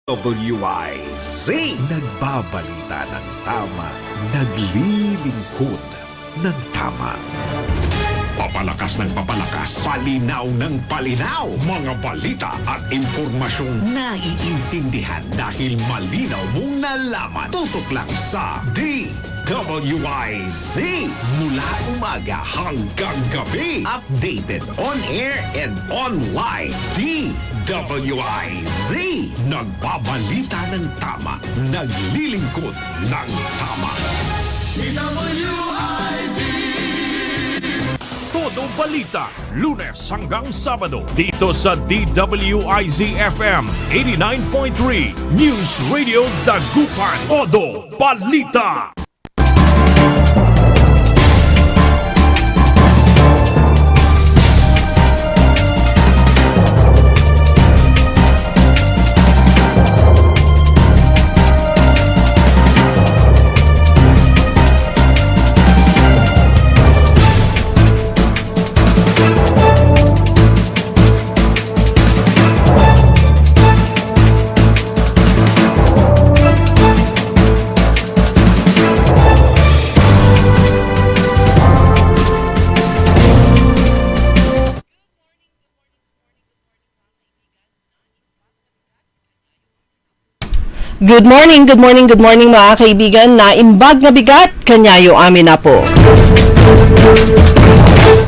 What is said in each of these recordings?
WIZ nagbabalita ng tama, naglilingkod ng tama. Papalakas ng papalakas, palinaw ng palinaw, mga balita at impormasyong naiintindihan dahil malinaw mong nalaman. Tutok lang sa DWIZ mula umaga hanggang gabi. Updated on air and online. DWIZ nagbabalita ng tama, naglilingkod ng tama. DWIZ Todo Balita, Lunes hanggang Sabado dito sa DWIZ-FM 89.3 News Radio Dagupan. Todo Balita. Good morning mga kaibigan. Naimbag na bigat, kanyayo amin na po.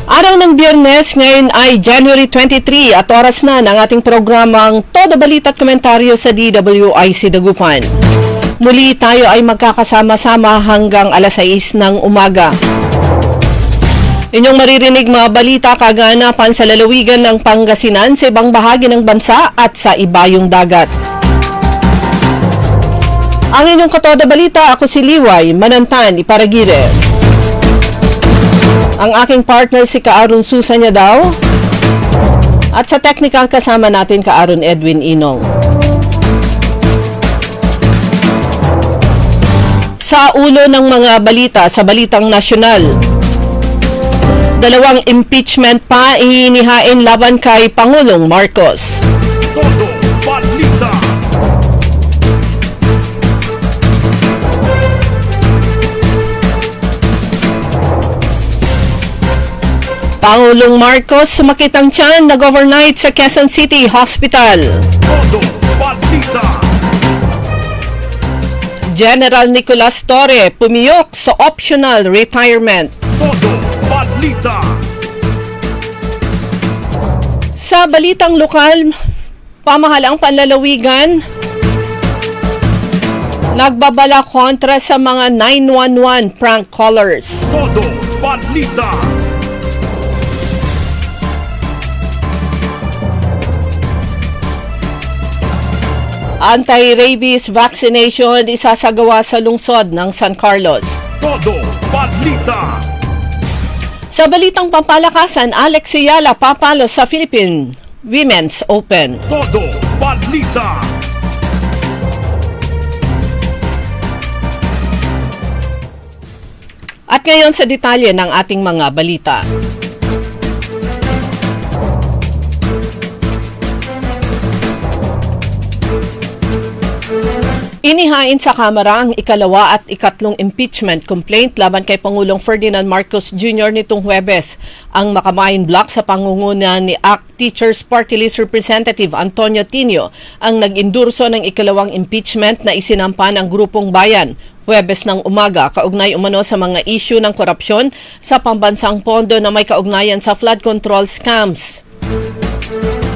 Araw ng Biyernes, ngayon ay January 23 at oras na ng ating programang Todo Balita at Komentaryo sa DWIZ Dagupan. Muli tayo ay magkakasama-sama hanggang alas 6 ng umaga. Inyong maririnig mga balita kaganapan sa lalawigan ng Pangasinan, sa ibang bahagi ng bansa at sa ibayong dagat. Ang inyong katoda balita, ako si Liway Manantan Iparagire. Ang aking partner si Kaaron Susanya daw. At sa technical kasama natin Kaaron Edwin Inong. Sa ulo ng mga balita sa Balitang Nasyonal, 2 impeachment pa inihain laban kay Pangulong Marcos. Todo Balita. Pangulong Marcos sumakit ang tiyan, nag-overnight sa Quezon City Hospital. Todo Balita. General Nicolas Torre pumiyok sa optional retirement. Todo Balita. Sa balitang lokal, pamahalang panlalawigan, nagbabala kontra sa mga 911 prank callers. Todo Balita. Anti-rabies vaccination isasagawa sa lungsod ng San Carlos. Todo Balita. Sa balitang pampalakasan, Alex Ayala papalo sa Philippine Women's Open. Todo Balita. At ngayon sa detalye ng ating mga balita. Inihain sa Kamara ang ikalawa at ikatlong impeachment complaint laban kay Pangulong Ferdinand Marcos Jr. nitong Huwebes. Ang Makabayan Bloc sa pangunguna ni ACT Teachers Party List Representative Antonio Tinio ang nag-endurso ng ikalawang impeachment na isinampa ng Grupong Bayan. Huwebes ng umaga, kaugnay umano sa mga issue ng korupsyon sa pambansang pondo na may kaugnayan sa flood control scams.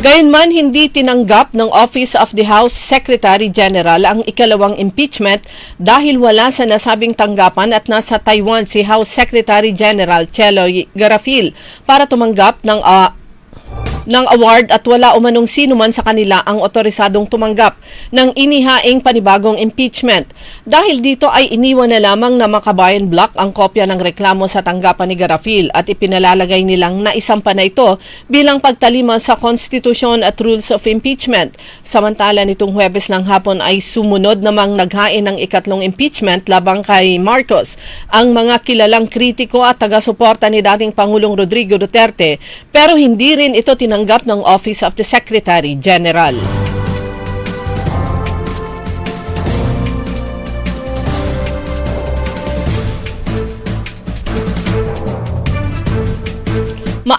Gayunman, hindi tinanggap ng Office of the House Secretary General ang ikalawang impeachment dahil wala sa nasabing tanggapan at nasa Taiwan si House Secretary General Chelo Garafil para tumanggap ng award at wala umanong sino man sa kanila ang otorisadong tumanggap ng inihaing panibagong impeachment. Dahil dito ay iniwan na lamang na Makabayan Bloc ang kopya ng reklamo sa tanggapan ni Garafil at ipinalalagay nilang naisampa na ito bilang pagtalima sa Constitution at Rules of Impeachment. Samantala nitong Huwebes ng hapon ay sumunod namang naghain ng ikatlong impeachment labang kay Marcos ang mga kilalang kritiko at taga-suporta ni dating Pangulong Rodrigo Duterte, pero hindi rin ito tinanggap ng Office of the Secretary General.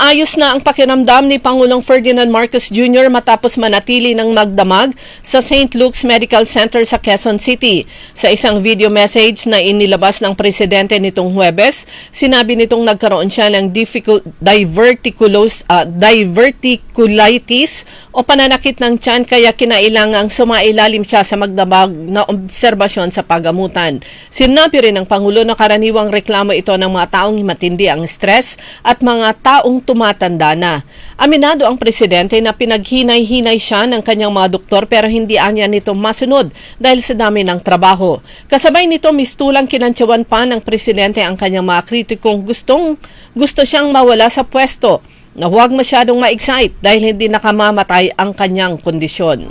Maayos na ang pakiramdam ni Pangulong Ferdinand Marcos Jr. matapos manatili ng magdamag sa St. Luke's Medical Center sa Quezon City. Sa isang video message na inilabas ng presidente nitong Huwebes, sinabi nitong nagkaroon siya ng diverticulitis o pananakit ng tiyan kaya kinailangang sumailalim siya sa magdamag na obserbasyon sa pagamutan. Sinabi rin ng Pangulo na karaniwang reklamo ito ng mga taong matindi ang stress at mga taong tumatanda na. Aminado ang presidente na pinaghinay-hinay siya ng kanyang mga doktor pero hindi anya nito masunod dahil sa dami ng trabaho. Kasabay nito mistulang kinantyawan pa ng presidente ang kanyang mga kritikong gusto siyang mawala sa pwesto na huwag masyadong ma-excite dahil hindi nakamamatay ang kanyang kondisyon.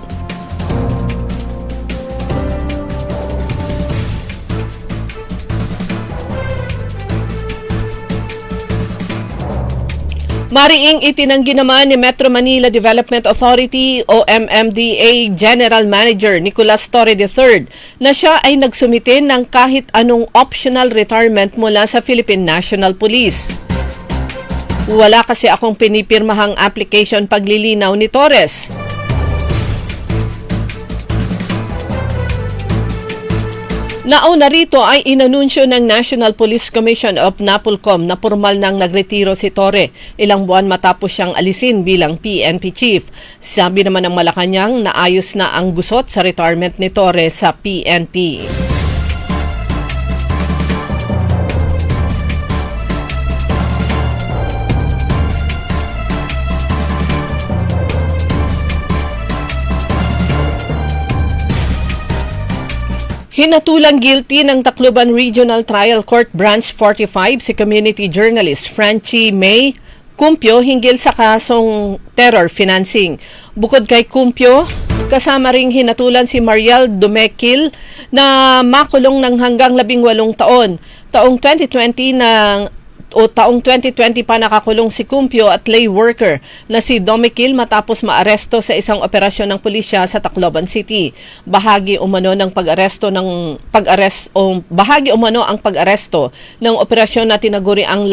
Mariing itinanggi naman ni Metro Manila Development Authority o MMDA General Manager Nicolas Torre III na siya ay nagsumitin ng kahit anong optional retirement mula sa Philippine National Police. Wala kasi akong pinipirmahang application paglilinaw ni Torres. Nauna rito ay inanunsyo ng National Police Commission of NAPOLCOM na formal nang nagretiro si Torre ilang buwan matapos siyang alisin bilang PNP chief. Sabi naman ng Malacanang na ayos na ang gusot sa retirement ni Torre sa PNP. Hinatulang guilty ng Tacloban Regional Trial Court Branch 45 si community journalist Francie May Cumpio hinggil sa kasong terror financing. Bukod kay Cumpio, kasama ring hinatulan si Mariel Dumekil na makulong ng hanggang 18 taon. Taong 2020 pa nakakulong si Cumpio at lay worker na si Domekil matapos maaresto sa isang operasyon ng pulisya sa Tacloban City. Bahagi umano ang pag-aresto ng operasyon na tinaguri ang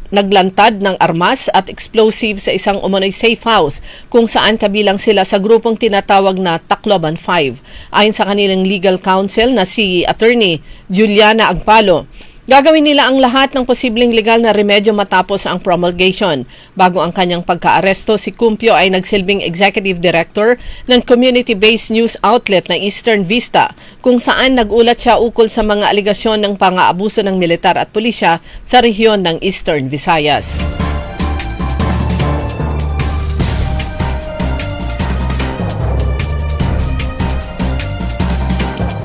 naglantad ng armas at explosive sa isang umano'y safe house kung saan kabilang sila sa grupong tinatawag na Tacloban 5. Ayon sa kanilang legal counsel na si Attorney Juliana Agpalo, gagawin nila ang lahat ng posibleng legal na remedyo matapos ang promulgation. Bago ang kanyang pagka-aresto, si Cumpio ay nagsilbing executive director ng community-based news outlet na Eastern Vista, kung saan nagulat siya ukol sa mga aligasyon ng pang-aabuso ng militar at pulisya sa rehiyon ng Eastern Visayas.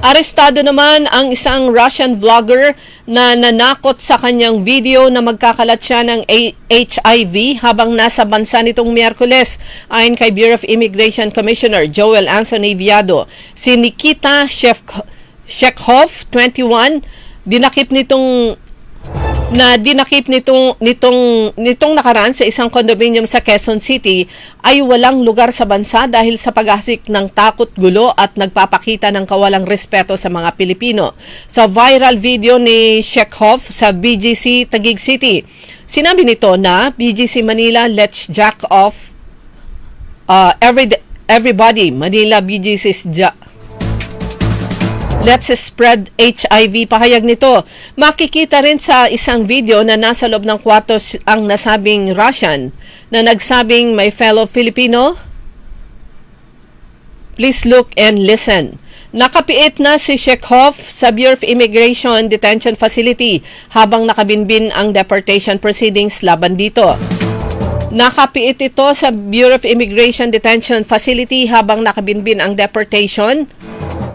Arestado naman ang isang Russian vlogger na nanakot sa kanyang video na magkakalat siya ng HIV habang nasa bansa nitong Miyerkules. Ayon kay Bureau of Immigration Commissioner Joel Anthony Viado, si Nikita Shekhov, 21, dinakip nitong nakaraan sa isang condominium sa Quezon City ay walang lugar sa bansa dahil sa paghasik ng takot, gulo at nagpapakita ng kawalang respeto sa mga Pilipino. Sa viral video ni Shekhov sa BGC Taguig City, sinabi nito na BGC Manila, let's jack off everybody. Manila BGC's let's spread HIV. Pahayag nito. Makikita rin sa isang video na nasa loob ng kwarto ang nasabing Russian na nagsabing, my fellow Filipino, please look and listen. Nakapiit na si Shekhov sa Bureau of Immigration Detention Facility habang nakabinbin ang deportation proceedings laban dito. Nakapiit ito sa Bureau of Immigration Detention Facility habang nakabinbin ang deportation.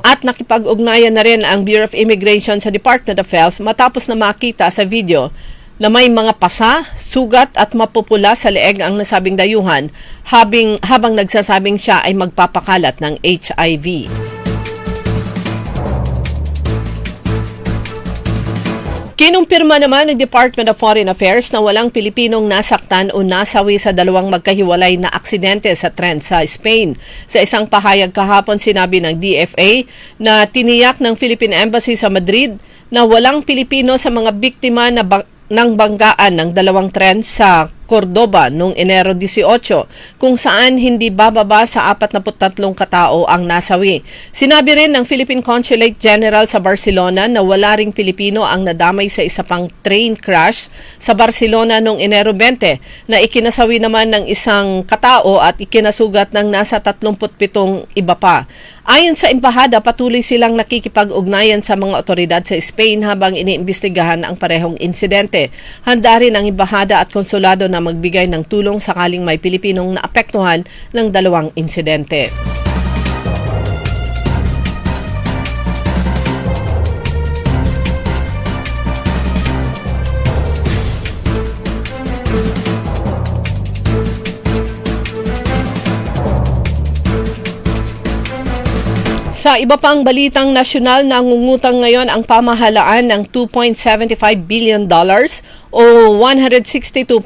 At nakipag-ugnayan na rin ang Bureau of Immigration sa Department of Health matapos na makita sa video na may mga pasa, sugat at mapupula sa leeg ang nasabing dayuhan habang nagsasabing siya ay magpapakalat ng HIV. Kinumpirma naman ng Department of Foreign Affairs na walang Pilipinong nasaktan o nasawi sa dalawang magkahiwalay na aksidente sa tren sa Spain. Sa isang pahayag kahapon, sinabi ng DFA na tiniyak ng Philippine Embassy sa Madrid na walang Pilipino sa mga biktima ng banggaan ng dalawang tren sa Cordoba noong Enero 18 kung saan hindi bababa sa 43 katao ang nasawi. Sinabi rin ng Philippine Consulate General sa Barcelona na wala ring Pilipino ang nadamay sa isa pang train crash sa Barcelona noong Enero 20 na ikinasawi naman ng isang katao at ikinasugat ng nasa 37 iba pa. Ayon sa embahada, patuloy silang nakikipag-ugnayan sa mga otoridad sa Spain habang iniimbestigahan ang parehong insidente. Handa rin ang embahada at konsulado na magbigay ng tulong sakaling may Pilipinong naapektuhan ng dalawang insidente. Sa iba pang balitang nasyonal, nangungutang ngayon ang pamahalaan ng $2.75 billion o 162.25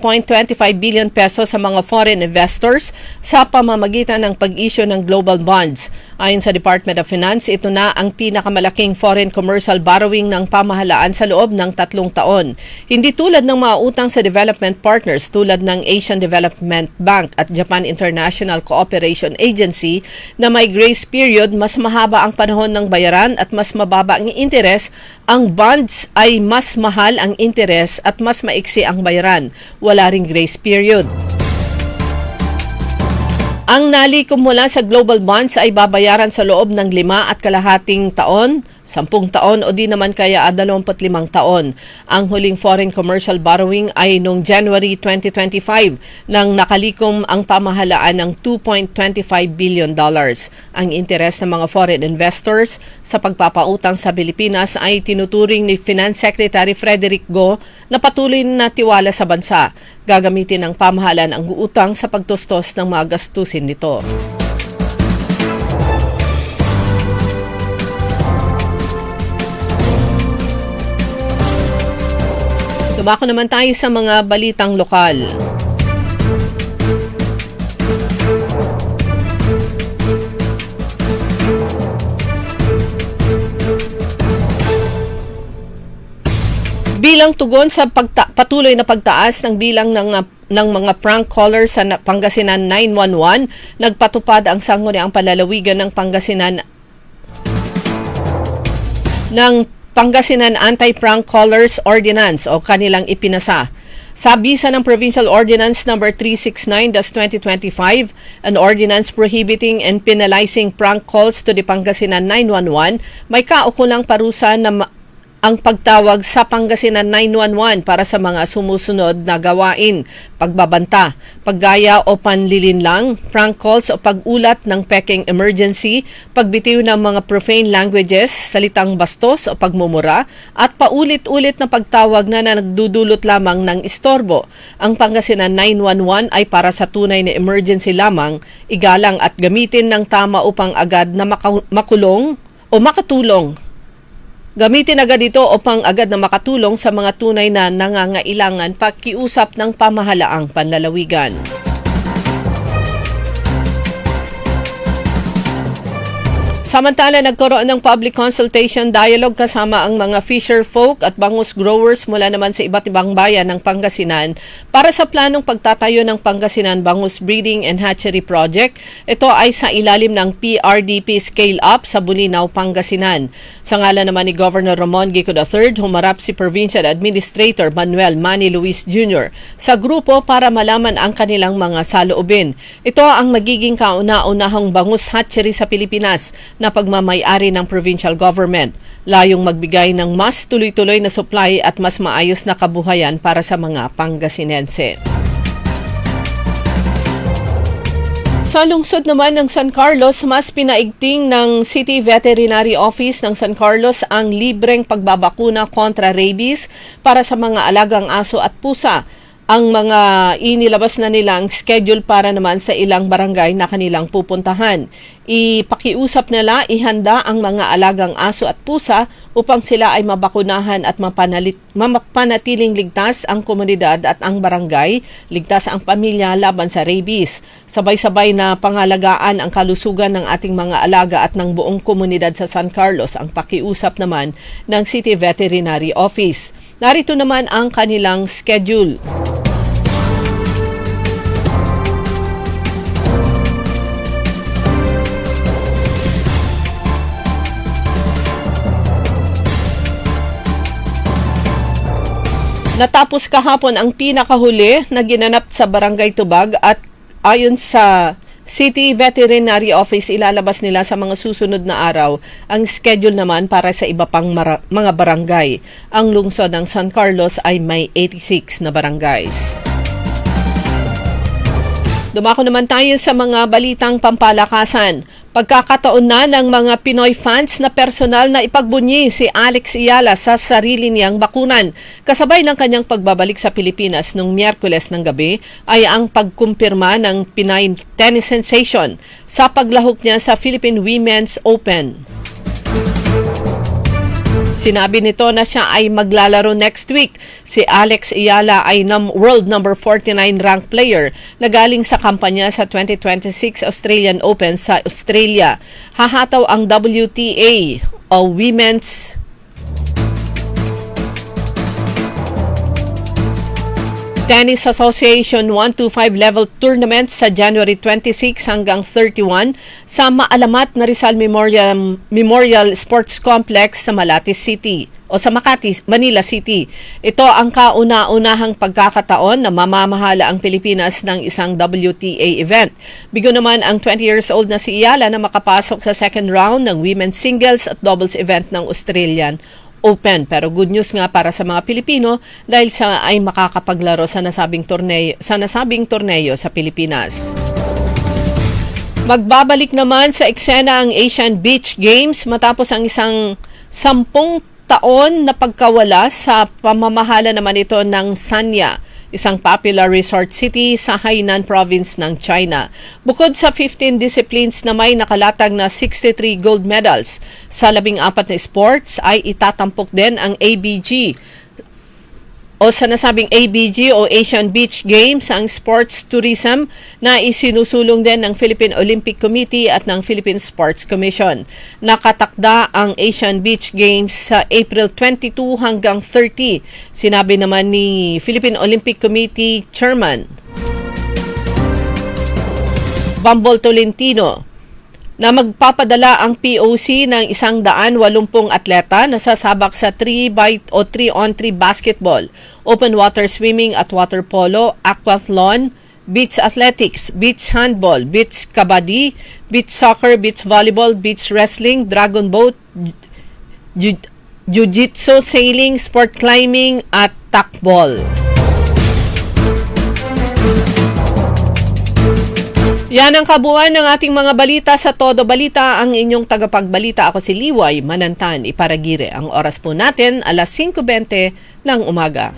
billion pesos sa mga foreign investors sa pamamagitan ng pag-issue ng global bonds. Ayon sa Department of Finance, ito na ang pinakamalaking foreign commercial borrowing ng pamahalaan sa loob ng 3 taon. Hindi tulad ng mga utang sa development partners tulad ng Asian Development Bank at Japan International Cooperation Agency na may grace period, mas mahaba ang panahon ng bayaran at mas mababa ang interes. Ang bonds ay mas mahal ang interes at mas maiksi ang bayaran. Wala ring grace period. Ang nalikom mula sa global bonds ay babayaran sa loob ng 5.5 taon, 10 taon o di naman kaya 25 taon. Ang huling foreign commercial borrowing ay noong January 2025 nang nakalikom ang pamahalaan ng $2.25 billion. Ang interes ng mga foreign investors sa pagpapautang sa Pilipinas ay tinuturing ni Finance Secretary Frederick Go na patuloy na tiwala sa bansa. Gagamitin ng pamahalaan ang utang sa pagtustos ng mga gastusin nito. Tumako naman tayo sa mga balitang lokal. Bilang tugon sa patuloy na pagtaas ng bilang ng mga prank callers sa Pangasinan 911, nagpatupad ang sangguniang palalawigan ng Pangasinan Anti-Prank Callers Ordinance o kanilang ipinasa. Sa bisa ng Provincial Ordinance No. 369/2025, an ordinance prohibiting and penalizing prank calls to the Pangasinan 911, may kaukulang parusa na ang pagtawag sa Pangasinan 911 para sa mga sumusunod na gawain: pagbabanta, paggaya o panlilinlang, prank calls o pag-ulat ng peking emergency, pagbitiw ng mga profane languages, salitang bastos o pagmumura, at paulit-ulit na pagtawag na nagdudulot lamang ng istorbo. Ang Pangasinan 911 ay para sa tunay na emergency lamang, igalang at gamitin ng tama upang agad na makulong o makatulong. Gamitin agad ito upang agad na makatulong sa mga tunay na nangangailangan, pakiusap ng pamahalaang panlalawigan. Samantala, nagkaroon ng public consultation dialogue kasama ang mga fisher folk at bangus growers mula naman sa iba't ibang bayan ng Pangasinan para sa planong pagtatayo ng Pangasinan Bangus Breeding and Hatchery Project. Ito ay sa ilalim ng PRDP Scale Up sa Bulinaw, Pangasinan. Sa ngalan naman ni Governor Ramon Gico III, humarap si Provincial Administrator Manuel Manny Luis Jr. sa grupo para malaman ang kanilang mga saloobin. Ito ang magiging kauna-unahang bangus hatchery sa Pilipinas na pagmamay-ari ng provincial government. Layong magbigay ng mas tuloy-tuloy na supply at mas maayos na kabuhayan para sa mga Pangasinense. Sa lungsod naman ng San Carlos, mas pinaigting ng City Veterinary Office ng San Carlos ang libreng pagbabakuna kontra rabies para sa mga alagang aso at pusa. Ang mga inilabas na nilang schedule para naman sa ilang barangay na kanilang pupuntahan. Ipakiusap nila ihanda ang mga alagang aso at pusa upang sila ay mabakunahan at mapanatiling ligtas ang komunidad at ang barangay, ligtas ang pamilya laban sa rabies. Sabay-sabay na pangalagaan ang kalusugan ng ating mga alaga at ng buong komunidad sa San Carlos ang pakiusap naman ng City Veterinary Office. Narito naman ang kanilang schedule. Natapos kahapon ang pinakahuli na ginanap sa Barangay Tubag at ayon sa City Veterinary Office, ilalabas nila sa mga susunod na araw ang schedule naman para sa iba pang mga barangay. Ang lungsod ng San Carlos ay may 86 na barangays. Dumako naman tayo sa mga balitang pampalakasan. Pagkakataon na ng mga Pinoy fans na personal na ipagbunyi si Alex Ayala sa sarili niyang bakunan. Kasabay ng kanyang pagbabalik sa Pilipinas noong Miyerkules ng gabi ay ang pagkumpirma ng Pinay tennis sensation sa paglahok niya sa Philippine Women's Open. Sinabi nito na siya ay maglalaro next week. Si Alex Ayala ay world number 49 ranked player na galing sa kampanya sa 2026 Australian Open sa Australia. Hahataw ang WTA o Women's Tennis Association 125 level tournament sa January 26 hanggang 31 sa Maalamat na Rizal Memorial Sports Complex sa Malate City o sa Makati, Manila City. Ito ang kauna-unahang pagkakataon na mamamahala ang Pilipinas ng isang WTA event. Bigo naman ang 20 years old na si Ayala na makapasok sa second round ng women's singles at doubles event ng Australian Open. Pero good news nga para sa mga Pilipino dahil sa ay makakapaglaro sa nasabing torneo sa Pilipinas. Magbabalik naman sa eksena ang Asian Beach Games matapos ang isang 10 taon na pagkawala sa pamamahala naman ito ng Sanya, isang popular resort city sa Hainan province ng China. Bukod sa 15 disciplines na may nakalatag na 63 gold medals sa 14 na sports ay itatampok din ang ABG o sa nasabing ABG o Asian Beach Games ang sports tourism na isinusulong din ng Philippine Olympic Committee at ng Philippine Sports Commission. Nakatakda ang Asian Beach Games sa April 22 hanggang 30. Sinabi naman ni Philippine Olympic Committee Chairman Bambol Tolentino na magpapadala ang POC ng 180 atleta na sasabak sa 3-on-3 basketball, open water swimming at water polo, aquathlon, beach athletics, beach handball, beach kabaddi, beach soccer, beach volleyball, beach wrestling, dragon boat, jiu-jitsu, sailing, sport climbing at takbol. Yan ang kabuuan ng ating mga balita sa Todo Balita. Ang inyong tagapagbalita, ako si Liway Manantan Iparagire. Ang oras po natin, alas 5:20 ng umaga.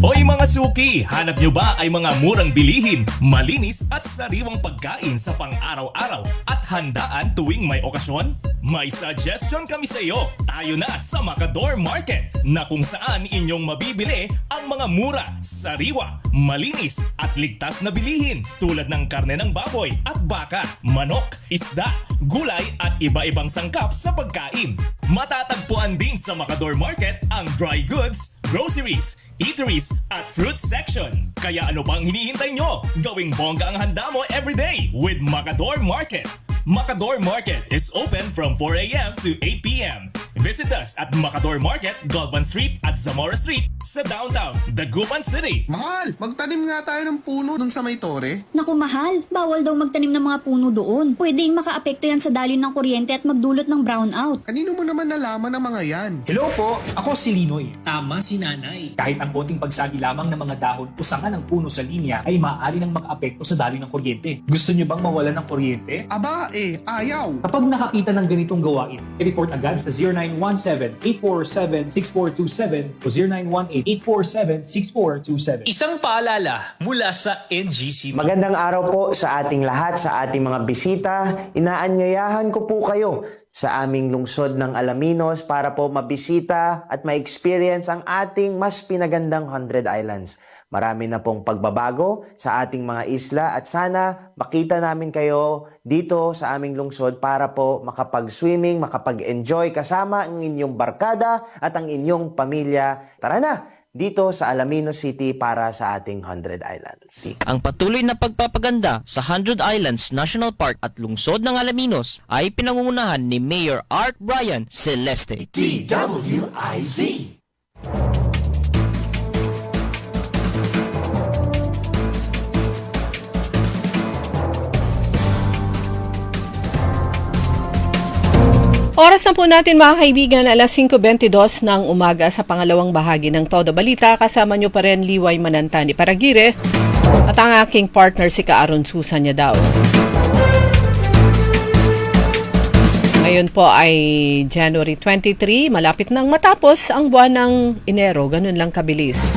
Hoy mga suki, hanap nyo ba ay mga murang bilihin, malinis at sariwang pagkain sa pang-araw-araw at handaan tuwing may okasyon? May suggestion kami sa iyo. Tayo na sa Macador Market na kung saan inyong mabibili ang mga mura, sariwa, malinis at ligtas na bilihin tulad ng karne ng baboy at baka, manok, isda, gulay at iba-ibang sangkap sa pagkain. Matatagpuan din sa Macador Market ang dry goods, groceries, eateries at fruit section. Kaya ano pang hinihintay nyo? Gawing bongga ang handa mo everyday with Macador Market. Macador Market is open from 4 a.m. to 8 p.m. Visit us at Macador Market, Galvan Street at Zamora Street sa downtown, Dagupan City. Mahal, magtanim nga tayo ng puno dun sa may tore. Naku mahal, bawal daw magtanim ng mga puno doon. Pwedeng makaapekto yan sa daloy ng kuryente at magdulot ng brownout. Kanino mo naman nalaman ang mga yan? Hello po, ako si Linoy. Tama si Nanay. Kahit ang konting pagsagi lamang ng mga dahon o sanga ng puno sa linya ay maaari nang makaapekto sa daloy ng kuryente. Gusto niyo bang mawalan ng kuryente? Aba ayaw. Kapag nakakita ng ganitong gawain, i-report agad sa 0917-847-6427 o 0918-847-6427. Isang paalala mula sa NGC. Magandang araw po sa ating lahat, sa ating mga bisita. Inaanyayahan ko po kayo sa aming lungsod ng Alaminos para po mabisita at ma-experience ang ating mas pinagandang 100 Islands. Marami na pong pagbabago sa ating mga isla at sana makita namin kayo dito sa aming lungsod para po makapag-swimming, makapag-enjoy kasama ang inyong barkada at ang inyong pamilya. Tara na! Dito sa Alaminos City para sa ating 100 Islands. Ang patuloy na pagpapaganda sa 100 Islands National Park at lungsod ng Alaminos ay pinangungunahan ni Mayor Art Brian Celeste. DWIZ. Oras na po natin mga kaibigan, alas 5:22 ng umaga sa pangalawang bahagi ng Todo Balita. Kasama nyo pa rin Liway Manantani Paragire at ang aking partner si Kaaron Susan niya daw. Ngayon po ay January 23, malapit nang matapos ang buwan ng Enero, ganun lang kabilis.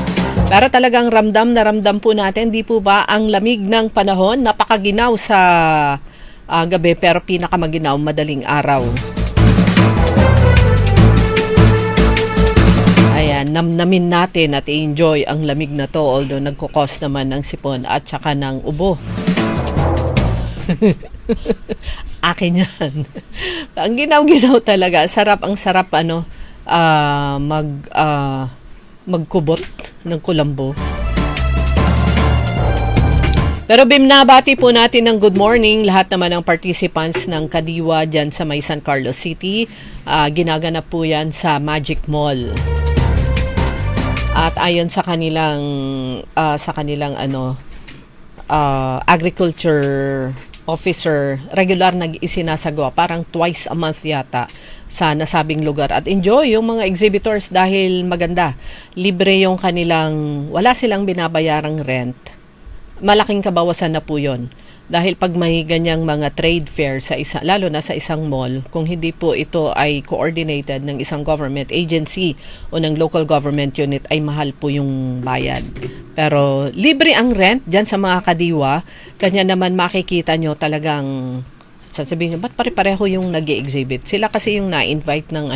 Pero talagang ramdam na ramdam po natin, di po ba, ang lamig ng panahon, napakaginaw sa gabi pero pinakamaginaw madaling araw. Ayan, namnamin natin at i-enjoy ang lamig na to, although nagkukos naman ng sipon at saka ng ubo. Akin yan. Ang ginaw-ginaw talaga. Ang sarap magkubot ng kulambo. Pero binabati po natin ng good morning lahat naman ng participants ng Kadiwa dyan sa may San Carlos City. Ginaganap po yan sa Magic Mall. At ayon sa kanilang agriculture officer, regular nag-isinasagawa, parang twice a month yata sa nasabing lugar. At enjoy yung mga exhibitors dahil maganda. Libre yung kanilang, wala silang binabayarang rent. Malaking kabawasan na po yun. Dahil pag may ganyang mga trade fair sa lalo na sa isang mall, kung hindi po ito ay coordinated ng isang government agency o ng local government unit, ay mahal po yung bayad. Pero libre ang rent dyan sa mga Kadiwa. Kanya naman makikita nyo talagang, sasabihin nyo, ba't pare-pareho yung nag-i-exhibit? Sila kasi yung na-invite ng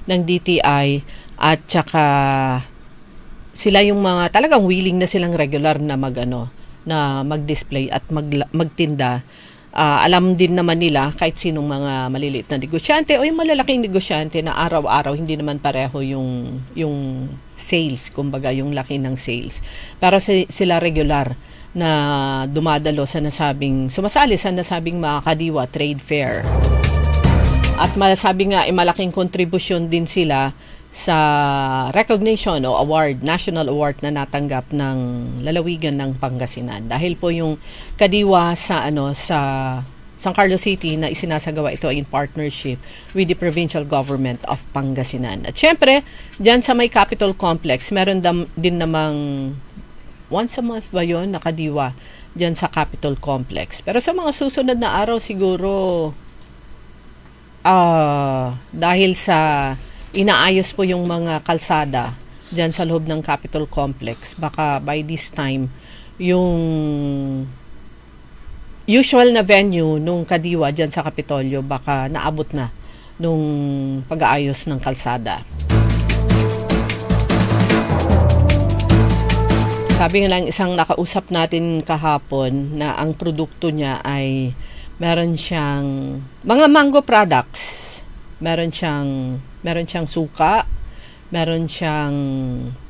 DTI at saka sila yung mga talagang willing na silang regular na na mag-display at magtinda. Alam din naman nila kahit sinong mga maliliit na negosyante o yung malalaking negosyante na araw-araw hindi naman pareho yung sales, kumbaga yung laki ng sales. Pero sila regular na dumadalo sumasali sa nasabing mga Kadiwa Trade Fair. At masabi nga malaking kontribusyon din sila sa recognition o award, national award na natanggap ng lalawigan ng Pangasinan. Dahil po yung Kadiwa sa San Carlos City na isinasagawa ito in partnership with the provincial government of Pangasinan. At syempre, dyan sa may Capitol Complex, meron din namang once a month ba yun na Kadiwa dyan sa Capitol Complex. Pero sa mga susunod na araw siguro dahil sa inaayos po yung mga kalsada dyan sa loob ng Capitol Complex. Baka by this time, yung usual na venue nung Kadiwa dyan sa Kapitolyo, baka naabot na nung pag-aayos ng kalsada. Sabi nga lang isang nakausap natin kahapon na ang produkto niya ay meron siyang mga mango products. Meron siyang suka, meron siyang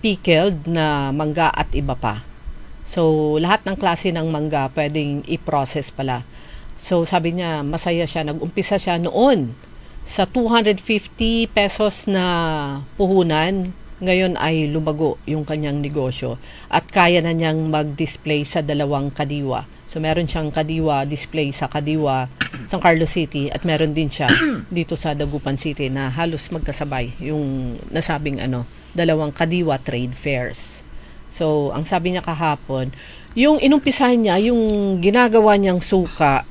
pickled na mangga at iba pa. So, lahat ng klase ng mangga pwedeng i-process pala. So, sabi niya, masaya siya. Nag-umpisa siya noon sa 250 pesos na puhunan. Ngayon ay lumago yung kanyang negosyo at kaya na niyang mag-display sa 2 Kadiwa. So, meron siyang Kadiwa display sa Kadiwa, San Carlos City, at meron din siya dito sa Dagupan City na halos magkasabay yung nasabing 2 Kadiwa trade fairs. So, ang sabi niya kahapon, yung inumpisahan niya, yung ginagawa niyang suka,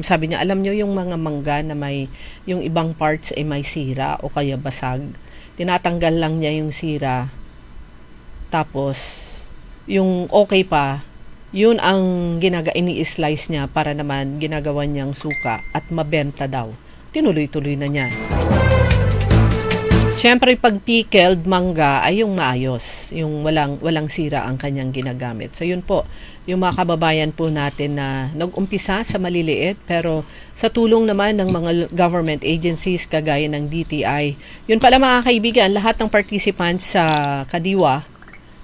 sabi niya, alam niyo yung mga mangga na may, yung ibang parts ay may sira o kaya basag. Tinatanggal lang niya yung sira. Tapos, yung okay pa, yun ang ini-slice niya para naman ginagawa niyang suka at mabenta daw. Tinuloy-tuloy na niya. Siyempre, pag pickled mangga ay yung maayos, yung walang sira ang kanyang ginagamit. So yun po, yung mga kababayan po natin na nag-umpisa sa maliliit pero sa tulong naman ng mga government agencies kagaya ng DTI. Yun pala mga kaibigan, lahat ng participants sa Kadiwa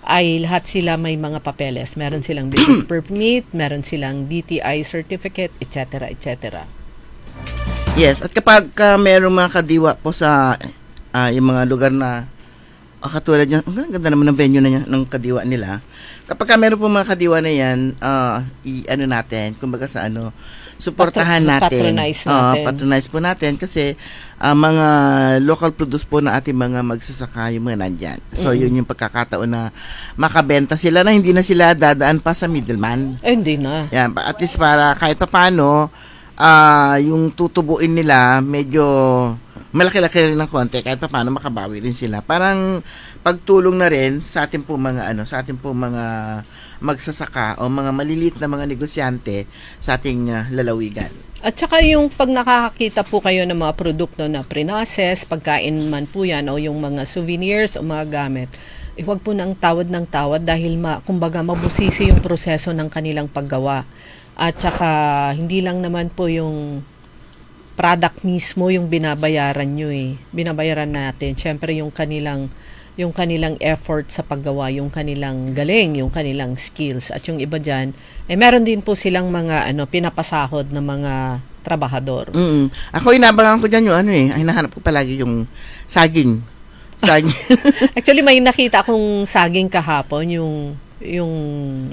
ay lahat sila may mga papeles. Meron silang business permit, meron silang DTI certificate, etc. etc. Yes, at kapag mayroong mga Kadiwa po sa yung mga lugar na katulad niya, ang ganda naman ng venue na ng Kadiwa nila. Kapag meron po mga Kadiwa na yan, natin, kumbaga sa suportahan natin. Patronize natin. Patronize po natin kasi mga local produce po na ating mga magsasaka yung mga nandyan. So, yun yung pagkakataon na makabenta sila na hindi na sila dadaan pa sa middleman. Hindi na. Yan, at least para kahit papaano, yung tutubuin nila medyo malaki-laki rin ng konti kahit papaano makabawi rin sila. Parang pagtulong na rin sa ating po mga magsasaka o mga maliliit na mga negosyante sa ating lalawigan. At saka yung pag nakakakita po kayo ng mga produkto na pre-process, pagkain man po yan o yung mga souvenirs o mga gamit, huwag po ng tawad dahil kumbaga mabusisi yung proseso ng kanilang paggawa. At saka hindi lang naman po yung product mismo yung binabayaran nyo eh. Binabayaran natin. Siyempre yung kanilang effort sa paggawa, yung kanilang galing, yung kanilang skills. At yung iba dyan, meron din po silang mga pinapasahod na mga trabahador. Ako inabangan ko dyan yung hinahanap ko palagi yung saging. Actually, may nakita akong saging kahapon, yung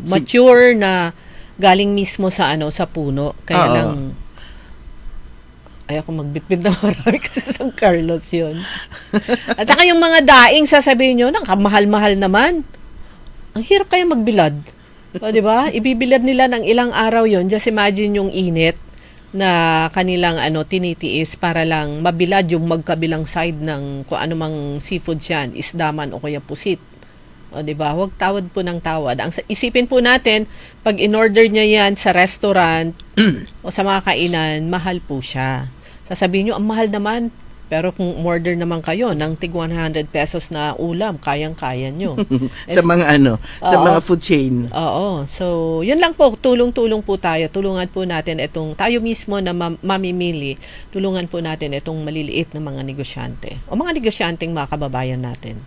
mature na galing mismo sa puno. Kaya lang ayoko magbitbit na marami kasi sa San Carlos yun. At saka yung mga daing sasabihin nyo, mahal-mahal naman. Ang hirap kaya magbilad. O, diba? Ibibilad nila ng ilang araw yun. Just imagine yung init na kanilang tinitiis para lang mabilad yung magkabilang side ng kung ano mang seafood yan, isdaman o kaya pusit. O, diba? Huwag tawad po ng tawad. Isipin po natin, pag in-order nyo yan sa restaurant o sa mga kainan, mahal po siya. Sasabihin nyo, ang mahal naman. Pero kung order naman kayo ng tig 100 pesos na ulam, kayang-kaya nyo. sa mga food chain. Oo. So, yun lang po. Tulong-tulong po tayo. Tulungan po natin tayo mismo na mamimili. Tulungan po natin itong maliliit na mga negosyante. O mga negosyanteng mga kababayan natin.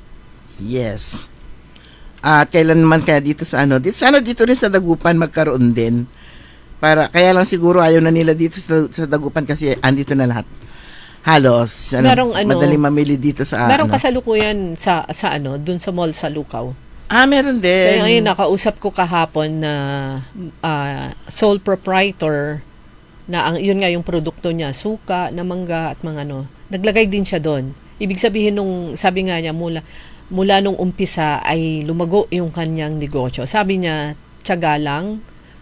Yes. At kailan naman kaya dito dito rin sa Dagupan magkaroon din. Kaya lang siguro ayaw na nila dito sa Dagupan kasi andito na lahat. Halos, madaling mamili dito sa Merong kasalukuyan sa dun sa mall sa Lukaw. Meron din. Kaya ngayon nakausap ko kahapon na sole proprietor na yun nga yung produkto niya, suka, na mangga at mga naglagay din siya doon. Ibig sabihin sabi nga niya mula nung umpisa ay lumago yung kanyang negosyo. Sabi niya, tiyaga lang.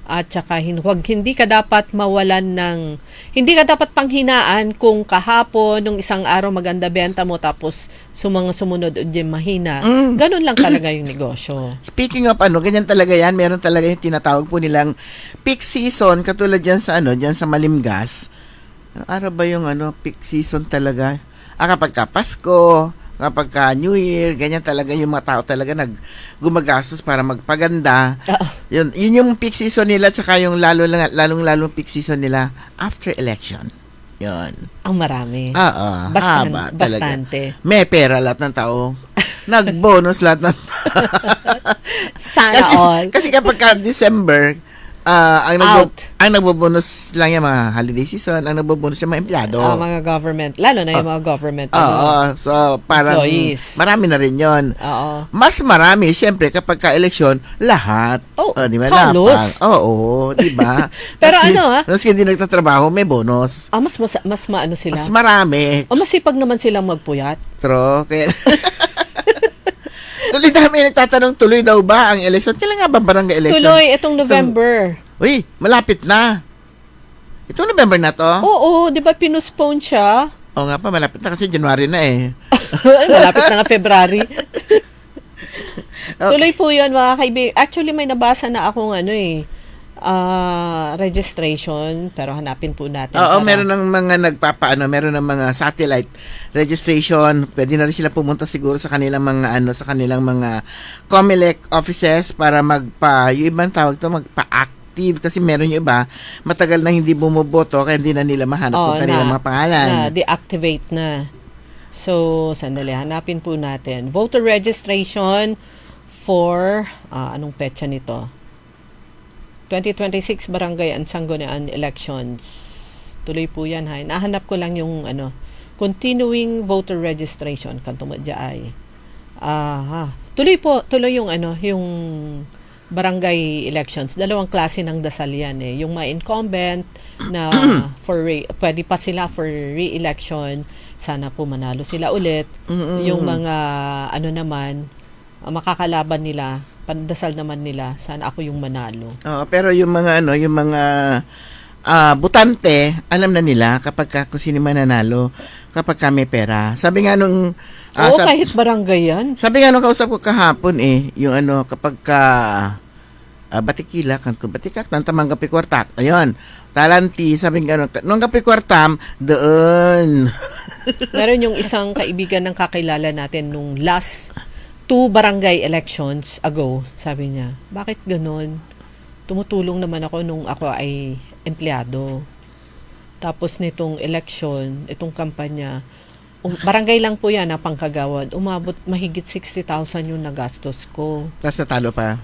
At saka hindi ka dapat hindi ka dapat panghinaan kung kahapon nung isang araw maganda benta mo tapos sumunod mahina. Ganun lang talaga yung negosyo. Speaking of ganyan talaga yan, meron talaga yung tinatawag po nilang peak season, katulad dyan sa Malimgas. Anong araw ba yung peak season talaga? Kapag Pasko, kapag New Year, ganyan talaga yung mga tao talaga gumagastos para magpaganda. Yun yung peak season nila, tsaka yung lalong peak season nila after election. Yun. Ang marami. Bastante. May pera lahat ng tao. Nag-bonus lahat ng Sana all. Kasi kapag December, ang nagbobonus lang yung mga holiday season, ang nagbobonus yung mga empleyado. Mga government, lalo na yung mga government. So parang employees. Marami na rin yun. Mas marami, syempre, kapag ka-eleksyon, lahat. Di ba? Halos. Di ba? Pero Maski hindi nagtatrabaho, may bonus. Mas maano sila? Mas marami. Masipag naman silang magpuyat. True. Kaya tuloy dami nagtatanong, tuloy daw ba ang election? Kailan nga ba barangay election? Tuloy, itong November. Uy, malapit na. Itong November na to? Oo, di ba pinuspone siya? Oo nga pa, malapit na kasi January na eh. Malapit na nga February. Okay. Tuloy po yun mga kaibigan. Actually, may nabasa na akong registration, pero hanapin po natin. Meron ng mga meron ng mga satellite registration. Pwede na rin sila pumunta siguro sa kanilang mga mga COMELEC offices para yung ibang tawag to magpa-active kasi meron yung iba matagal na hindi bumoboto kaya hindi na nila mahanap kung kanilang mga pangalan. Deactivate na. So, sandali, hanapin po natin. Voter registration for anong petsa nito? 2026 Barangay and Sangguniang Elections. Tuloy po yan, ha. Nahanap ko lang yung continuing voter registration kanto madya ay. Tuloy yung barangay elections, dalawang klase ng dasal yan eh. Yung mga incumbent na pwede pa sila for re-election, sana po manalo sila ulit. Yung mga ano naman, makakalaban nila, pandasal naman nila, sana ako yung manalo. Pero yung mga butante, alam na nila kapag kung sino mananalo, kapag may pera. Sabi nga nung kahit barangay yan. Sabi nga nung kausap ko kahapon yung kapag batikila, batikak, nantamang kapikwartak. Ayun, talanti, sabi nga nung kapikwartam, doon. Meron yung isang kaibigan ng kakilala natin nung last 2 barangay elections ago, sabi niya, bakit ganun? Tumutulong naman ako nung ako ay empleyado. Tapos nitong election, itong kampanya, barangay lang po yan na pangkagawad, umabot mahigit 60,000 yung nagastos ko. Tapos natalo pa.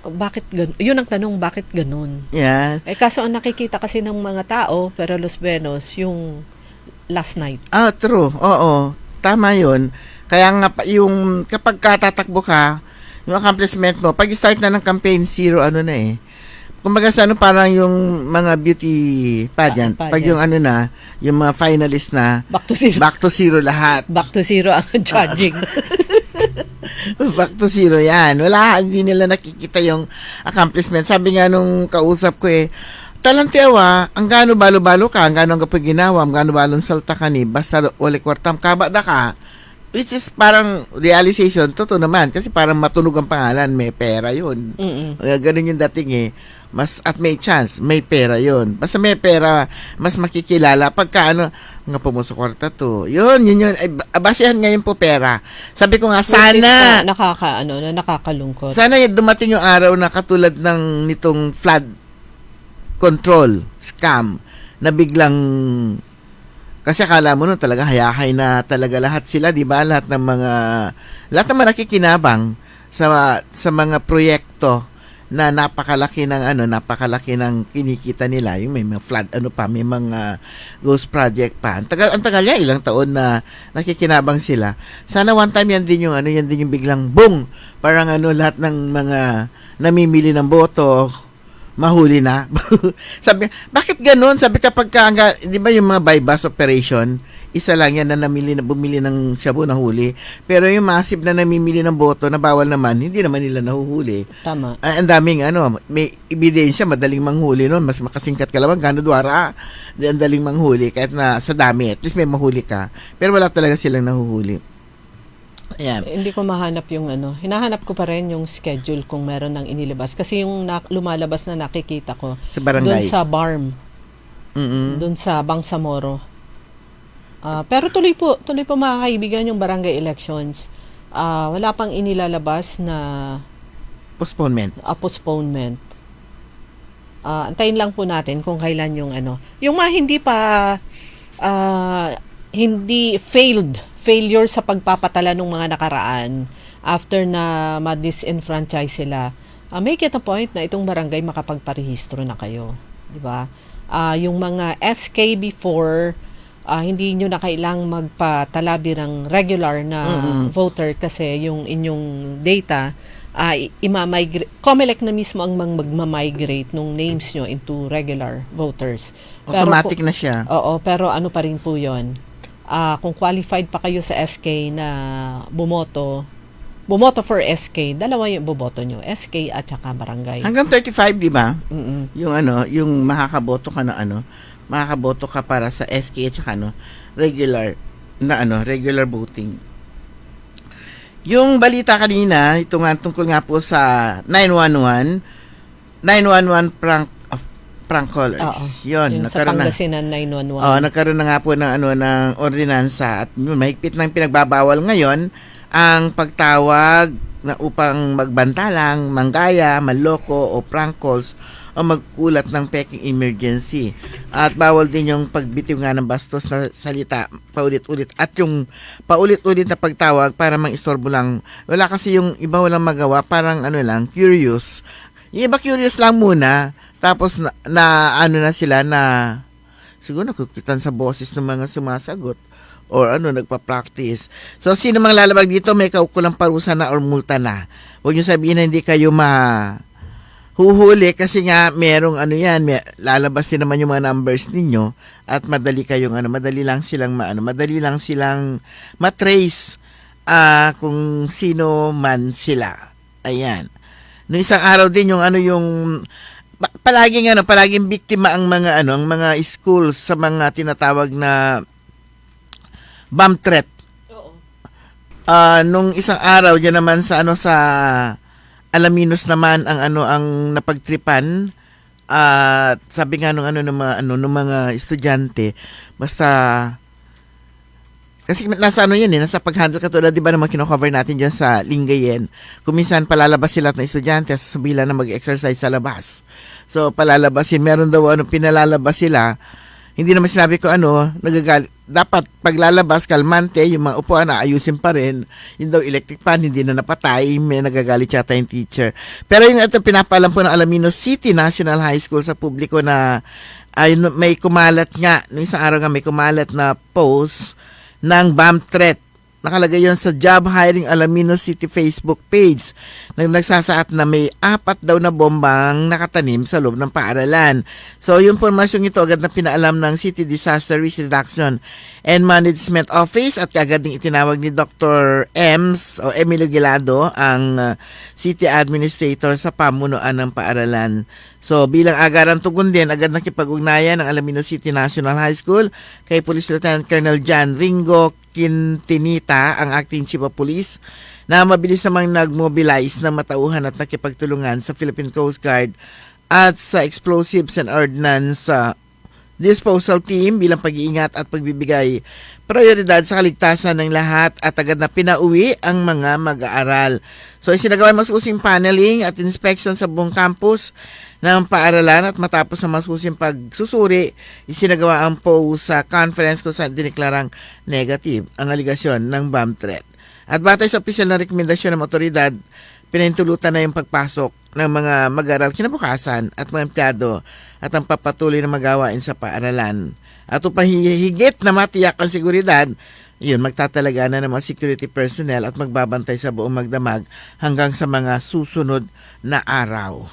Bakit ganun? Yun ang tanong, bakit ganun? Yeah. Kaso ang nakikita kasi ng mga tao, pero Los Buenos, yung last night. True. Oo. Tama yun. Kaya nga, yung kapag tatakbo ka, yung accomplishment mo, pag start na ng campaign, zero kumbaga sa parang yung mga beauty pageant. Pag yung yung mga finalist na, back to zero lahat. Back to zero ang judging. Back to zero yan. Hindi nila nakikita yung accomplishment. Sabi nga nung kausap ko talantiawa, ang gano balo-balo ka, ang gano ang kapag ginawa, ang gano balong salta ka ni, basta wali kwartam, kabada ka, which is parang realization, totoo naman, kasi parang matunog ang pangalan, may pera yun. Ganun yung dating at may chance, may pera yun. Basta may pera, mas makikilala, pagka nga pumuso kwarta to. Yun. Basehan ngayon po pera. Sabi ko nga, sana, nakakalungkot. Sana dumating yung araw na katulad ng nitong flood control scam na biglang kasi akala mo nun talaga hayahay na talaga lahat sila, di ba? Lahat ng mga nakikinabang sa mga proyekto na napakalaki ng kinikita nila. Yung may mga flood, may mga ghost project pa. Ang tagal yan, ilang taon na nakikinabang sila. Sana one time yan din yung biglang boom! Parang lahat ng mga namimili ng boto, mahuli na. Sabi, bakit ganun? Sabi di ba yung mga buy-bus operation, isa lang yan na bumili ng shabu na huli. Pero yung massive na namimili ng boto na bawal naman, hindi naman nila nahuhuli. Tama. Ang daming may ebidensya, madaling manghuli nun. Mas makasingkat ka lang, gano dwara. Ang daling manghuli, kahit na sa dami, at least may mahuli ka. Pero wala talaga silang nahuhuli. Ayan. Hindi ko mahanap yung hinahanap ko pa rin yung schedule kung meron nang inilabas. Kasi yung lumalabas na nakikita ko sa barangay, doon sa BARM, doon sa Bangsamoro. Pero tuloy po mga kaibigan yung barangay elections. Wala pang inilalabas na postponement. Antayin lang po natin kung kailan yung yung mga hindi failure sa pagpapatala ng mga nakaraan after na ma-disenfranchise sila. Make it a point na itong barangay makapagparehistro na kayo, di ba? Yung mga SK before, hindi nyo na kailang magpatala birang regular na voter kasi yung inyong data COMELEC na mismo ang magmamigrate nung names nyo into regular voters. Automatic na siya. Oo, pero pa rin po yun. Kung qualified pa kayo sa SK na bumoto for SK, dalawa yung boboto nyo, SK at saka barangay. Hanggang 35, di ba? Yung makakaboto ka makakaboto ka para sa SK at saka regular voting. Yung balita kanina, ito nga tungkol nga po sa 911 prank callers. Yun, sa Pangasinan 911. Nagkaroon na nga po ng ng ordinansa at mahigpit ng pinagbabawal ngayon ang pagtawag na upang magbantalang, manggaya, manloko o prank calls o magkulat ng peking emergency. At bawal din yung pagbitiw nga ng bastos na salita paulit-ulit at yung paulit-ulit na pagtawag para mang-istorbo lang. Wala kasi yung iba walang magawa, parang curious. Yung iba curious lang muna, tapos na sila na siguro nakukitan sa boses ng mga sumasagot or nagpa-practice. So, sino mang lalabag dito, may kaukulang parusa na or multa na. Huwag nyo sabihin na hindi kayo huhuli kasi nga merong lalabas din naman yung mga numbers ninyo at madali lang silang matrace kung sino man sila. Ayan. Noong isang araw din palaging biktima ang mga schools sa mga tinatawag na bomb threat. Nung isang araw diyan naman sa Alaminos naman ang napagtripan at sabi nga nung mga estudyante basta kasi nasa nasa pag-handle katulad, di ba naman kino-cover natin dyan sa Lingayen. Kung minsan palalabas sila ng estudyante, sasabihin lang na mag-exercise sa labas. So, palalabasin. Meron daw pinalalabas sila. Hindi naman sinabi ko nagagalit. Dapat paglalabas, kalmante, yung mga upuan na ayusin pa rin. Yung daw electric fan, hindi na napatay. May nagagalit yata yung teacher. Pero yung pinapalam po ng Alaminos City National High School sa publiko na may kumalat nga. Nung isang araw nga may kumalat na post ng bomb threat. Nakalagay yon sa Job Hiring Alaminos City Facebook page. Nagsasaat na may 4 daw na bombang nakatanim sa loob ng paaralan. So, yung pormasyong ito agad na pinaalam ng City Disaster Risk Reduction and Management Office at agad ding itinawag ni Dr. Emilio Gilado, ang City Administrator sa pamunuan ng paaralan. So, bilang agarang tugon din, agad nakipag-ugnayan ng Alaminos City National High School kay Police Lieutenant Colonel John Ringo Quintinita, ang Acting Chief of Police, na mabilis namang nag-mobilize na matauhan at nakipagtulungan sa Philippine Coast Guard at sa Explosives and Ordnance Disposal Team bilang pag-iingat at pagbibigay prioridad sa kaligtasan ng lahat at agad na pinauwi ang mga mag-aaral. So, isinagawa ang masusing paneling at inspection sa buong campus ng paaralan at matapos ang masusing pagsusuri, isinagawa ang sa conference kung saan diniklarang negative ang aligasyon ng bomb threat. At batay sa opisyal na rekomendasyon ng otoridad, pinahintulutan na yung pagpasok ng mga mag-aaral kinabukasan at mga empleyado at ang papatuloy na magawain sa paaralan. At upang higit na matiyak ang seguridad, magtatalaga na ng mga security personnel at magbabantay sa buong magdamag hanggang sa mga susunod na araw.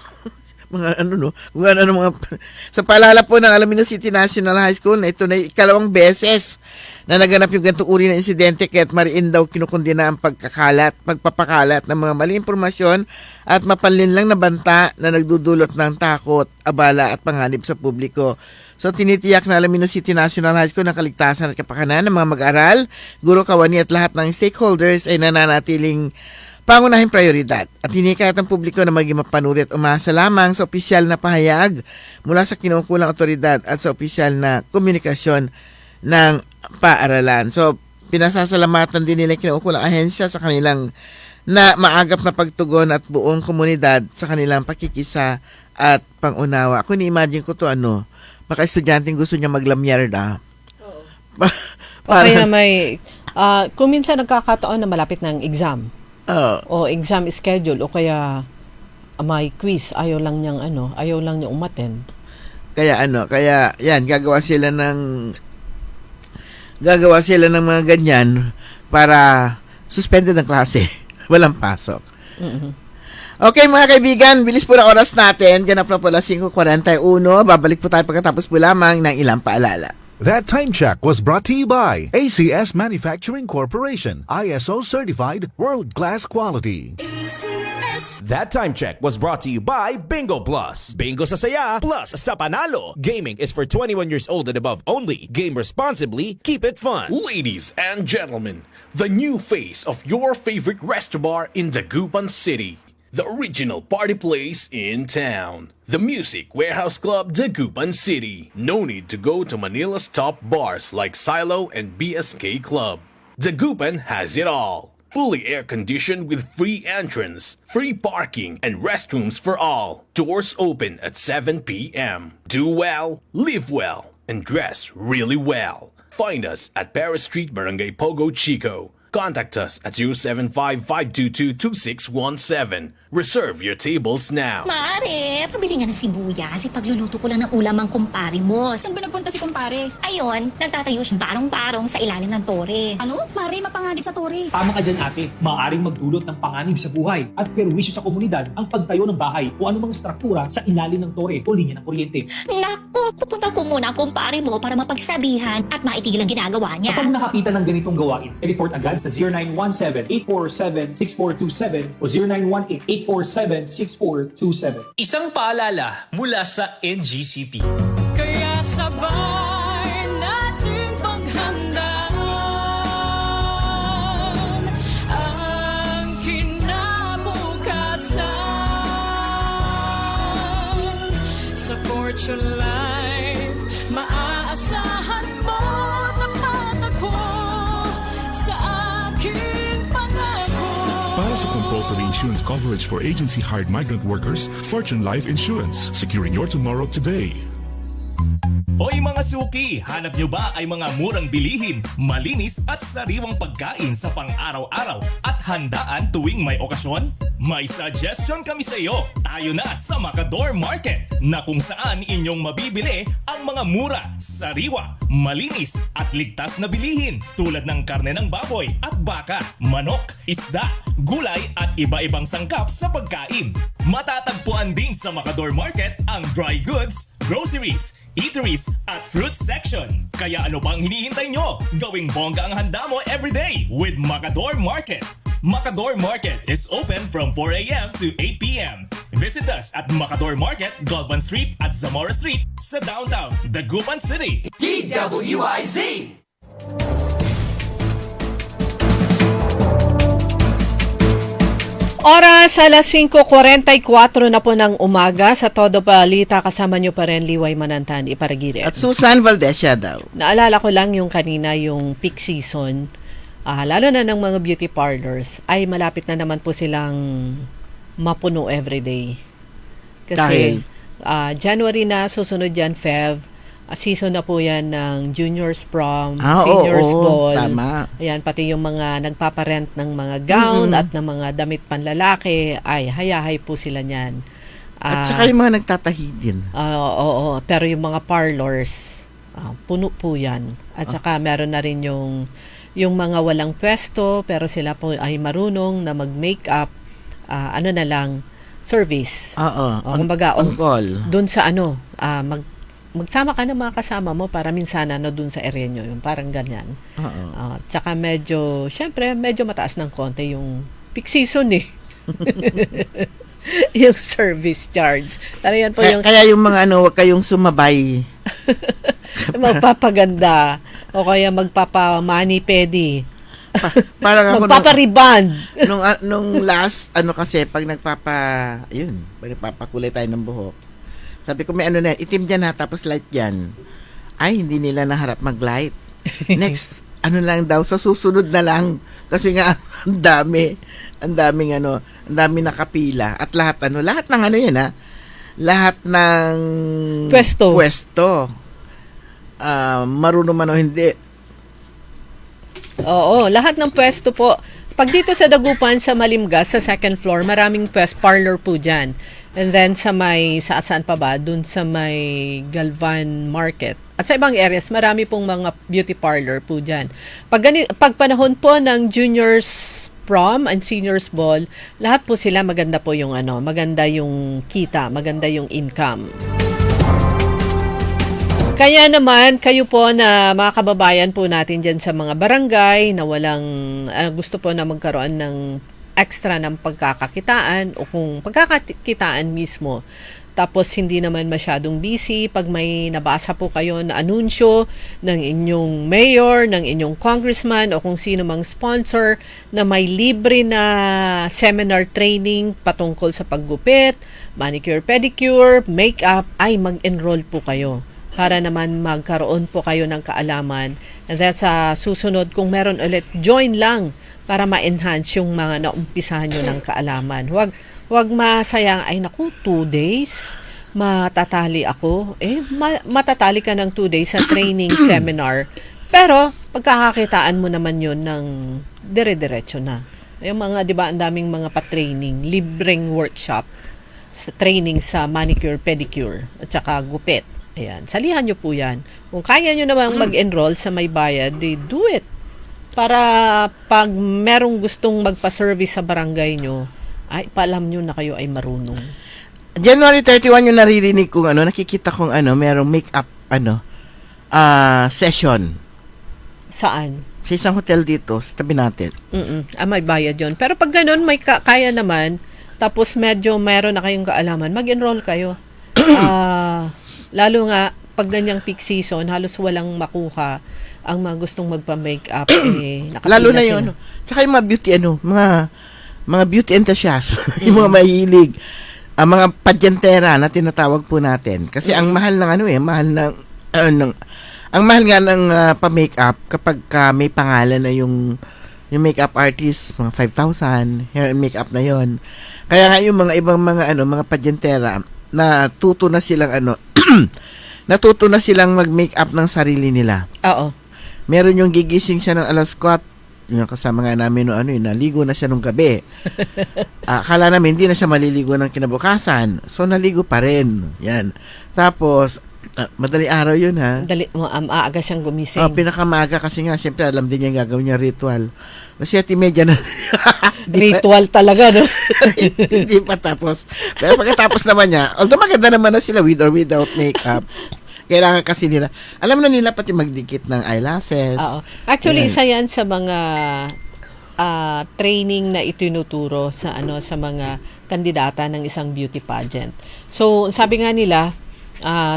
Mga sa paalala po ng Alaminos City National High School na ito na ikalawang beses na naganap yung ganitong uri ng insidente kaya't mariin daw kinukundina ang pagpapakalat ng mga maling impormasyon at mapanlinlang na banta na nagdudulot ng takot, abala at panganib sa publiko. So, tinitiyak na Alaminos City National High School ng kaligtasan at kapakanan ng mga mag-aral, guro, kawani at lahat ng stakeholders ay nananatiling pangunahing prioridad at hinikayat ang publiko na maging mapanuri at umasa lamang sa opisyal na pahayag mula sa kinukulang otoridad at sa opisyal na komunikasyon ng paaralan. So, pinasasalamatan din nila kinukulang ahensya sa kanilang na maagap na pagtugon at buong komunidad sa kanilang pakikisa at pangunawa. Kung ni-imagine ko to baka estudyanteng gusto niya maglamyarda. Oo. O kaya kung minsan nagkakataon na malapit ng exam. O exam schedule o kaya may quiz, ayaw lang niyang umattend. Kaya yan gagawa sila ng mga ganyan para suspended ang klase. Walang pasok. Mm-hmm. Okay mga kaibigan, bilis po na oras natin. Ganap na po na 5:41. Babalik po tayo pagkatapos po lamang ng ilang paalala. That time check was brought to you by ACS Manufacturing Corporation, ISO certified, world-class quality. That time check was brought to you by Bingo Plus. Bingo sa saya, plus sa panalo. Gaming is for 21 years old and above only. Game responsibly, keep it fun. Ladies and gentlemen, the new face of your favorite restaurant in Dagupan City. The original party place in town. The Music Warehouse Club, Dagupan City. No need to go to Manila's top bars like Silo and BSK Club. Dagupan has it all. Fully air-conditioned with free entrance, free parking, and restrooms for all. Doors open at 7 p.m. Do well, live well, and dress really well. Find us at Paris Street, Barangay Pogo Chico. Contact us at 075-522-2617. Reserve your tables now. Mare, pabili nga ng sibuyas. Pagluluto ko lang ng ulam ang kumpare mo. Saan ba nagpunta si kumpare? Ayun, nagtatayo siya barong-barong sa ilalim ng tore. Ano? Mare, mapanganib sa tore. Tama ka dyan ate, maaaring magdulot ng panganib sa buhay at perwisyo sa komunidad ang pagtayo ng bahay o anumang struktura sa ilalim ng tore o linya ng kuryente. Naku, pupunta ko muna ang kumpare mo para mapagsabihan at maitigil ang ginagawa niya. Kapag nakakita ng ganitong gawain, report agad sa 0917-847-6427 o 0918-847-6427. Isang paalala mula sa NGCP. Kaya sabay nating paghandaan ang kinabukasan. Sa Fortune Life, maaasahan mo tapat ako sa aking pangako. Para sa compulsory insurance coverage for agency-hired migrant workers, Fortune Life Insurance. Securing your tomorrow today. Hoy mga suki, hanap nyo ba ay mga murang bilihin, malinis at sariwang pagkain sa pang-araw-araw at handaan tuwing may okasyon? May suggestion kami sa iyo. Tayo na sa Macador Market na kung saan inyong mabibili ang mga mura, sariwa, malinis at ligtas na bilihin tulad ng karne ng baboy at baka, manok, isda, gulay at iba-ibang sangkap sa pagkain. Matatagpuan din sa Macador Market ang dry goods, groceries, eateries at fruit section. Kaya ano pang hinihintay nyo? Gawing bongga ang handa mo everyday with Macador Market. Macador Market is open from 4 a.m. to 8 p.m. Visit us at Macador Market, Galvan Street at Zamora Street sa downtown, Dagupan City. DWIZ! Oras alas 5:44 na po ng umaga sa Todo Balita. Kasama nyo pa rin Liway Manantan, Iparagire. At Susan Valdesia daw. Naalala ko lang yung kanina, yung peak season, lalo na ng mga beauty parlors, ay malapit na naman po silang mapuno everyday. Kasi January na, susunod yan, Feb. Season na po yan ng juniors prom, seniors ball. Tama. Ayan, pati yung mga nagpaparent ng mga gown at ng mga damit panlalaki, ay hayahay po sila niyan. At saka yung mga nagtatahi din. Oo, pero yung mga parlors, puno po yan. At saka meron na rin yung mga walang pwesto, pero sila po ay marunong na mag-makeup, ano na lang, service. Kumbaga, on call. Doon sa magsama ka ng mga kasama mo para minsan doon sa area nyo, yung parang ganyan. Tsaka medyo, syempre, medyo mataas ng konti yung peak season eh. Yung service charge. Pero yan po kaya yung mga wag kayong sumabay. Magpapaganda o kaya magpapamani-pedi. Parang ako magpapariband. Nung last, kasi, pag nagpapakulay tayo ng buhok, sabi ko, may itim dyan tapos light dyan. Ay, hindi nila naharap mag-light. Next, lang daw, sa susunod na lang. Kasi nga, ang daming nakapila. At lahat ng lahat ng pwesto. Marunong man o hindi. Oo, lahat ng pwesto po. Pag dito sa Dagupan, sa Malimgas, sa second floor, maraming parlor po dyan. And then saan pa ba? Dun sa may Galvan Market. At sa ibang areas, marami pong mga beauty parlor po dyan. Pag panahon po ng juniors prom and seniors ball, lahat po sila maganda po yung maganda yung kita, maganda yung income. Kaya naman, kayo po na mga kababayan po natin dyan sa mga barangay na walang gusto po na magkaroon ng extra ng pagkakakitaan o kung pagkakakitaan mismo. Tapos hindi naman masyadong busy pag may nabasa po kayo na anunsyo ng inyong mayor, ng inyong congressman o kung sino mang sponsor na may libre na seminar training patungkol sa paggupit, manicure, pedicure, makeup, ay mag-enroll po kayo para naman magkaroon po kayo ng kaalaman. And then sa susunod, kung meron ulit, join lang para ma-enhance yung mga naumpisahan nyo ng kaalaman. Huwag masayang, ay naku, 2 days, matatali ako. Matatali ka ng 2 days sa training seminar. Pero, pagkakakitaan mo naman yun ng dire-diretso na. Yung mga, di ba, ang daming mga pa-training, libreng workshop, sa training sa manicure, pedicure, at saka gupit. Ayan, salihan nyo po yan. Kung kaya nyo namang mag-enroll sa may bayad, do it. Para pag merong gustong magpa-service sa barangay nyo, ay paalam nyo na kayo ay marunong. January 31 yung naririnig kong nakikita kong merong make-up session. Saan? Sa isang hotel dito, sa tabi natin. May bayad yun. Pero pag ganun, may kaya naman, tapos medyo meron na kayong kaalaman, mag-enroll kayo. Lalo nga, pag ganyang peak season, halos walang makuha ang mga gustong magpa-makeup. Lalo na yun. Tsaka yung mga beauty, mga beauty enthusiasts, yung mga mahilig, ang mga padyentera na tinatawag po natin. Kasi ang mahal ng ang mahal nga ng pa-makeup kapag may pangalan na yung makeup artist, mga 5,000, hair and makeup na yon. Kaya nga yung mga ibang mga padyentera, natuto na silang mag-makeup ng sarili nila. Oo. Meron yung gigising siya ng alas 4, yung kasama nga namin naligo na siya nung gabi. Akala namin hindi na siya maliligo ng kinabukasan. So naligo pa rin. Yan. Tapos madali araw yun ha. Maaga siyang gumising. Pinakamaga kasi nga siyempre alam din niya gagawin niya ritual. Kasi 7:30 na. Ritual talaga, no? Hindi pa tapos. Pero pagkatapos naman niya, although maganda naman na sila with or without makeup, kailangan kasi nila, alam na nila pati magdikit ng eyelashes. Oo. Actually, isa yan sa mga training na itinuturo sa mga kandidata ng isang beauty pageant. So, sabi nga nila,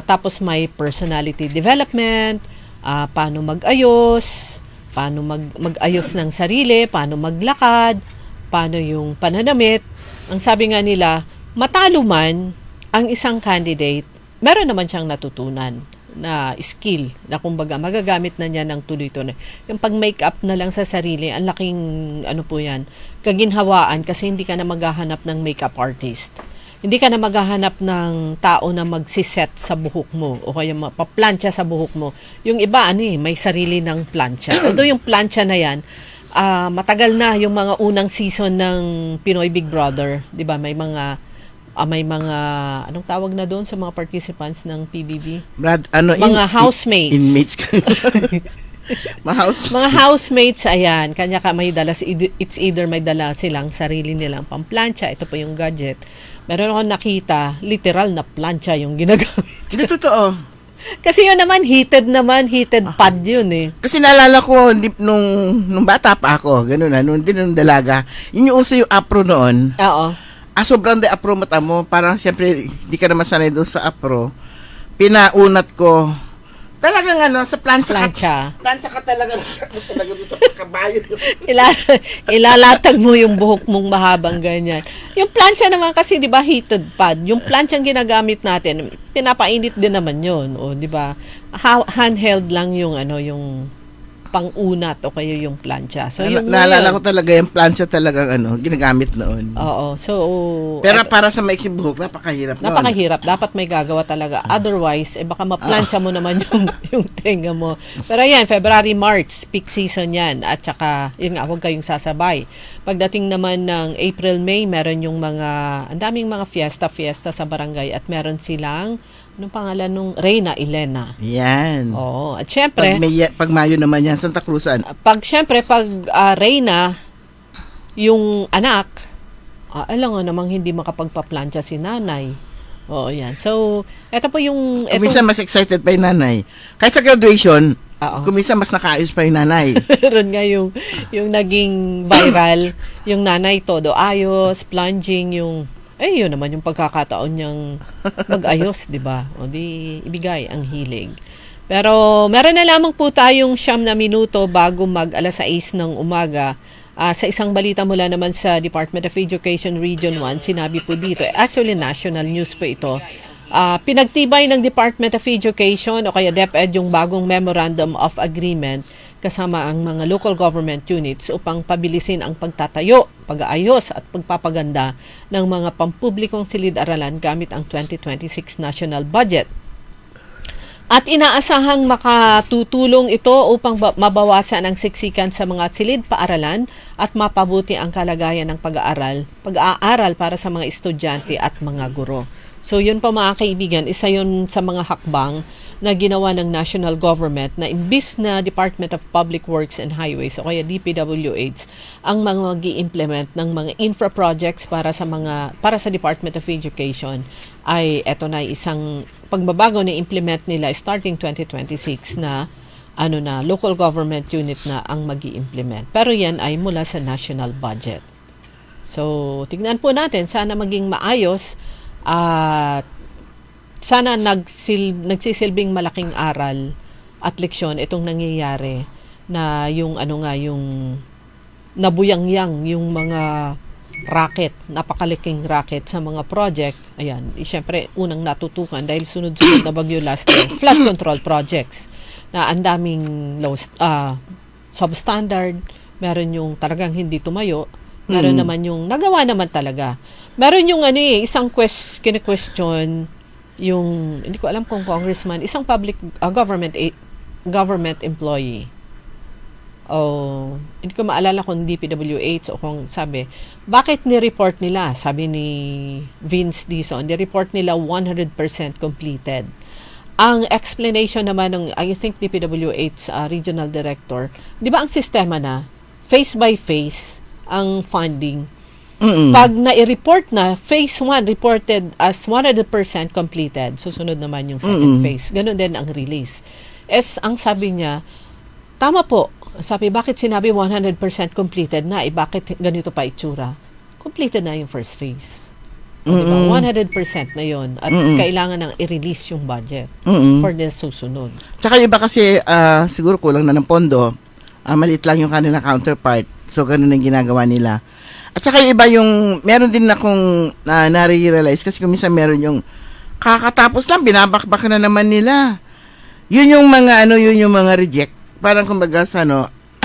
tapos may personality development, paano mag-ayos, paano mag-ayos ng sarili, paano maglakad, paano yung pananamit. Ang sabi nga nila, matalo man ang isang candidate, meron naman siyang natutunan na skill na kumbaga magagamit na niya ng tuloy-tuloy. Yung pag-makeup na lang sa sarili, ang laking kaginhawaan kasi hindi ka na maghahanap ng makeup artist. Hindi ka na maghahanap ng tao na magsiset sa buhok mo o kaya mapaplantsa sa buhok mo. Yung iba, may sarili ng plantsa. Although yung plantsa na yan, matagal na yung mga unang season ng Pinoy Big Brother. Diba? May mga, anong tawag na doon sa mga participants ng PBB? Mga housemates. Inmates. Mga housemates, ayan. Kanya ka may dala, it's either may dala silang sarili nilang pamplantsa. Ito po yung gadget. Meron akong nakita, literal na plancha yung ginagamit. Hindi totoo. Kasi yun naman, heated pad yun eh. Kasi naalala ko, nung bata pa ako, ganun nung dalaga, yun yung uso yung afro noon. Oo. Sobrang de afro mata mo, parang siyempre, hindi ka naman sanay doon sa afro. Pinaunat ko, talagang sa plancha ka talaga doon sa kabayo. Ilalatag mo yung buhok mong mahabang ganyan. Yung plancha naman kasi, di ba, heated pad. Yung plancha ginagamit natin, pinapainit din naman yun. O, di ba, handheld lang yung pang-unat o kaya yung plancha. So, naalala ko talaga yung plancha talagang ginagamit noon. Oo. So, pero para sa maiksing buhok, napakahirap noon. Napakahirap. Dapat may gagawa talaga. Otherwise, baka maplansya mo naman yung tenga mo. Pero yan, February, March, peak season yan. At saka, yun nga, huwag kayong sasabay. Pagdating naman ng April, May, meron yung ang daming mga fiesta sa barangay at meron silang anong pangalan nung Reyna Elena. Yan. Oo. At syempre, pag Mayo naman yan, Santa Cruzan. Pag Reyna, yung anak, alam nga namang hindi makapagpaplantsa si nanay. Oo, yan. So, eto po yung... Kuminsan mas excited pa yung nanay. Kahit sa graduation, kuminsan mas nakaayos pa yung nanay. Meron nga yung naging viral, yung nanay todo ayos, plunging, yun naman yung pagkakataon niyang mag-ayos, di ba? O di, ibigay ang hilig. Pero, meron na lamang po tayong 9 na minuto bago mag-alas 6 ng umaga. Sa isang balita mula naman sa Department of Education Region 1, sinabi po dito, actually national news po ito, pinagtibay ng Department of Education o kaya DepEd yung bagong Memorandum of Agreement kasama ang mga local government units upang pabilisin ang pagtatayo, pag-aayos at pagpapaganda ng mga pampublikong silid-aralan gamit ang 2026 national budget. At inaasahang makatutulong ito upang mabawasan ang siksikan sa mga silid paaralan at mapabuti ang kalagayan ng pag-aaral para sa mga estudyante at mga guro. So yun pa mga kaibigan, isa yun sa mga hakbang na ginawa ng national government na imbis na Department of Public Works and Highways o kaya DPWH ang mga mag-i-implement ng mga infra projects para sa Department of Education, ay eto na isang pagbabago na implement nila starting 2026 na local government unit na ang mag-i-implement. Pero yan ay mula sa national budget. So tignan po natin, sana maging maayos at sana nagsisilbing malaking aral at leksyon itong nangyayari na yung nabuyangyang yung mga racket, napakaliking racket sa mga project. Ayan, siyempre unang natutukan dahil sunod-sunod na bagyo last year, flood control projects na ang daming substandard, meron yung talagang hindi tumayo, meron naman yung nagawa naman talaga. Meron yung isang kine-question yung, hindi ko alam kung congressman, isang public government employee. Hindi ko maalala kung DPWH o kung sabi, bakit ni-report nila? Sabi ni Vince Dizon, ni-report nila 100% completed. Ang explanation naman ng, I think, DPWH regional director, di ba ang sistema na, phase by phase, ang funding. Pag na-report na, phase 1 reported as 100% completed. Susunod naman yung second phase. Ganon din ang release. Ang sabi niya, tama po. Sabi, bakit sinabi 100% completed na? Bakit ganito pa itsura? Completed na yung first phase. Diba? 100% na yon at kailangan nang i-release yung budget for the susunod. Tsaka iba kasi, siguro kulang na ng pondo. Maliit lang yung kanilang counterpart. So, ganun ang ginagawa nila. At saka iba yung, meron din akong nare-realize kasi kung minsan meron yung kakatapos lang, binabakbak na naman nila. Yun yung mga reject. Parang kumbaga sa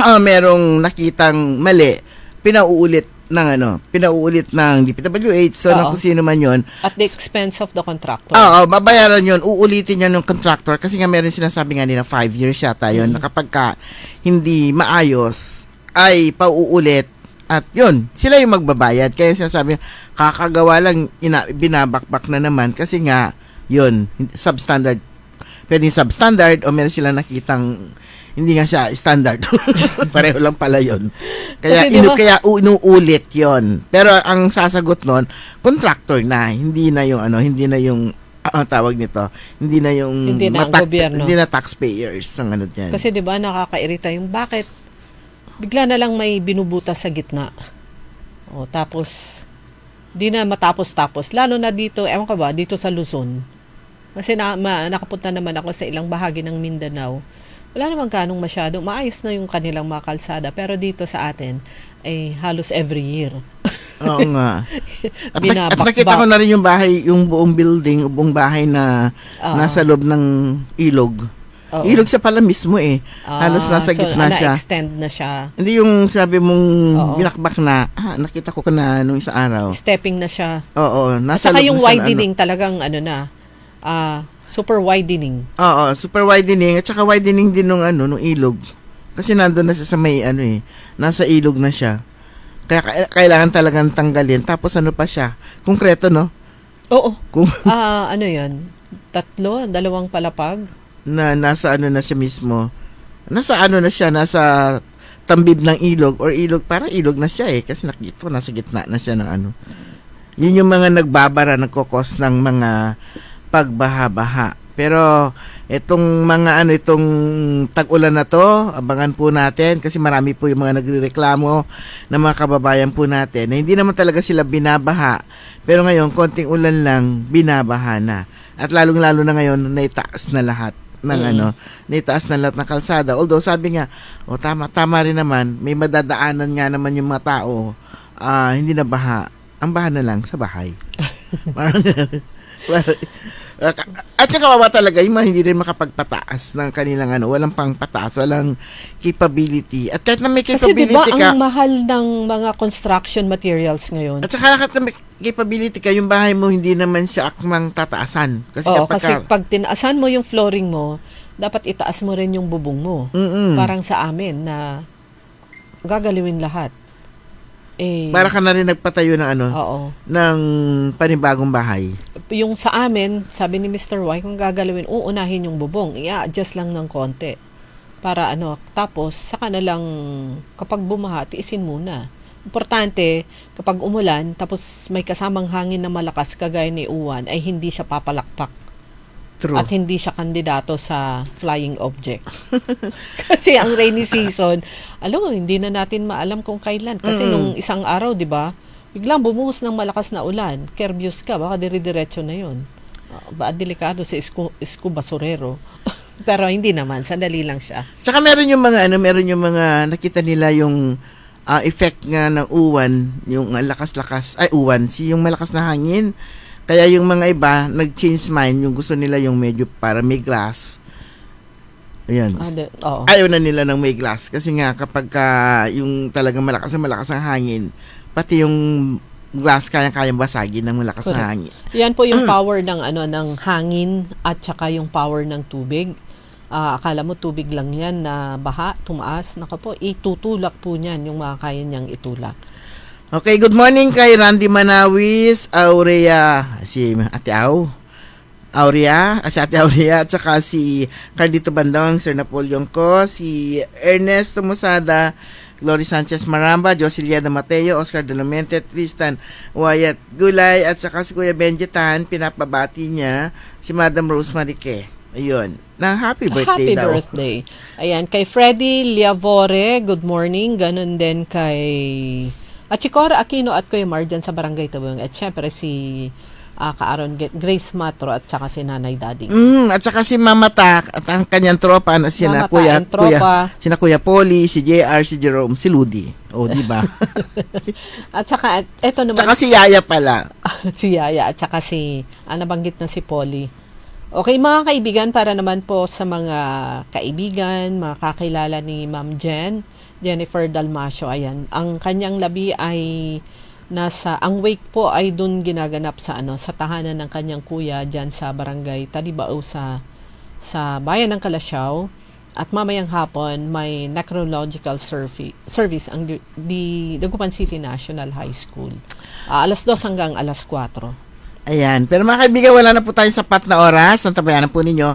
merong nakitang mali, pinauulit ng DPWH, so kung sino man yun. At the expense of the contractor. Oo, babayaran yun, uulitin yan ng contractor kasi nga meron sinasabi nga nila 5 years yata yun, na kapag ka hindi maayos, ay pauulit. At yun, sila yung magbabayad. Kaya sinasabi, kakagawa lang, binabakbak na naman kasi nga, yun, substandard. Pwedeng substandard o meron sila nakitang hindi nga siya standard. Pareho lang pala yun. Kaya inuulit yun. Pero ang sasagot nun, contractor na. Hindi na yung tawag nito. Hindi na yung gobyerno. Hindi na taxpayers ang yan. Kasi 'di ba nakakairita yung bakit bigla na lang may binubutas sa gitna. Tapos di na matapos-tapos. Lalo na dito, ewan ka ba, dito sa Luzon. Kasi nakapunta naman ako sa ilang bahagi ng Mindanao. Wala naman ganong masyado. Maayos na yung kanilang mga kalsada. Pero dito sa atin, ay halos every year. Oo nga. At nakita ko na rin yung bahay, yung buong building, buong bahay na nasa loob ng ilog. Ilog siya pala mismo halos nasa gitna siya. Na-extend na siya. Hindi yung sabi mong binakbak na, nakita ko na nung isang araw. Stepping na siya. Oo. Nasa saka yung widening talagang super widening. Oo, super widening. At saka widening din nung ilog. Kasi nandun na siya sa may nasa ilog na siya. Kaya kailangan talagang tanggalin. Tapos pa siya? Konkreto, no? Oo. Yan? 2 palapag? Na nasa na siya mismo. Nasa na siya, nasa tambib ng ilog or ilog, parang ilog na siya kasi nakita ko nasa gitna na siya ng Yun yung mga nagbabara, nagkokos ng mga pagbaha-baha. Pero itong mga itong tag-ulan na to, abangan po natin kasi marami po yung mga nagrereklamo ng mga kababayan po natin na hindi naman talaga sila binabaha. Pero ngayon, konting ulan lang, binabaha na. At lalong-lalo na ngayon, naitaas na lahat ng naitaas na lahat ng kalsada. Although sabi nga, tama rin naman, may madadaanan nga naman yung mga tao, hindi na baha. Ang baha na lang sa bahay. At yung kawawa talaga, yung hindi rin makapagpataas ng kanilang walang pang pataas, walang capability. At kahit na may capability kasi diba ang mahal ng mga construction materials ngayon? At saka capability ka, yung bahay mo hindi naman siya akmang tataasan. Kasi Oo, kapag kasi pag tinaasan mo yung flooring mo, dapat itaas mo rin yung bubong mo. Parang sa amin na gagaliwin lahat. para ka na rin nagpatayo ng Oo. ng panibagong bahay. Yung sa amin, sabi ni Mr. Y, kung gagalawin, uunahin yung bubong, i-adjust lang ng konti. Para tapos saka na lang kapag bumaha, tiisin muna. Importante, kapag umulan, tapos may kasamang hangin na malakas kagaya ni Uwan, ay hindi siya papalakpak. True. At hindi siya kandidato sa flying object. Kasi ang rainy season, alam mo, hindi na natin maalam kung kailan. Kasi nung isang araw, di ba, biglang bumuhos ng malakas na ulan. Kerbius ka, baka dire-diretso na yun. Ba delikado sa isko basurero. Pero hindi naman, sandali lang siya. Tsaka meron yung mga nakita nila yung effect nga ng uwan, yung lakas-lakas, uwan, yung malakas na hangin. Kaya yung mga iba, nag-change mind, yung gusto nila yung medyo para may glass. Ayan. Ayaw na nila ng may glass. Kasi nga, kapag yung talagang malakas ang hangin, pati yung glass kayang-kayang basagin ng malakas na hangin. Yan po yung power ng ng hangin at saka yung power ng tubig. Akala mo tubig lang yan na baha, tumaas. Naka po, itutulak po niyan yung mga kaya niyang itulak. Okay, good morning kay Randy Manawis, Aurea, si Ate Aurea, at saka si Cardito Bandong, Sir Napoleon ko, si Ernesto Musada, Glory Sanchez Maramba, Joseliada Mateo, Oscar Dolomente, Tristan Wyatt Gulay, at saka si Kuya Benjetan, pinapabati niya si Madam Rose Marique. Ayun, na happy birthday daw. Happy birthday. Ayan, kay Freddy Liavore, good morning. Ganon din kay Chicora Aquino at Kuya Marjan sa Barangay Tabung. At syempre si Kaaron Grace Matro at saka si Nanay Daddy. At saka si Mama Tak at ang kanyang tropa na sina Kuya Polly, si JR, si Jerome, si Ludi. O, di ba? At saka eto naman. Tsaka si Yaya pala. Si Yaya at saka si nabanggit na si Polly. Okay, mga kaibigan, para naman po sa mga kaibigan, mga kakilala ni Ma'am Jennifer Dalmasio, ayan. Ang kanyang labi ay ang wake po ay dun ginaganap sa sa tahanan ng kanyang kuya diyan sa Barangay Talibao sa bayan ng Calasiao. At mamayang hapon may necrological service ang Dagupan City National High School. Alas 2 hanggang alas 4. Ayan. Pero mga kaibigan, wala na po tayong sapat na oras. Nantabayanan po ninyo.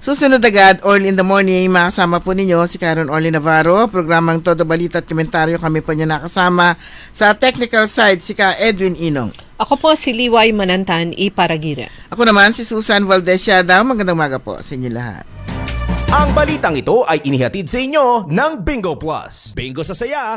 Susunod agad, early in the morning, makasama po ninyo si Karen Orly Navarro. Programang Todo Balita at Komentaryo, kami po niya nakasama. Sa technical side, si Ka Edwin Inong. Ako po si Liway Manantan, Paragira. Ako naman si Susan Valdez Yadaw. Magandang umaga po sa inyo lahat. Ang balitang ito ay inihatid sa inyo ng Bingo Plus. Bingo sa saya,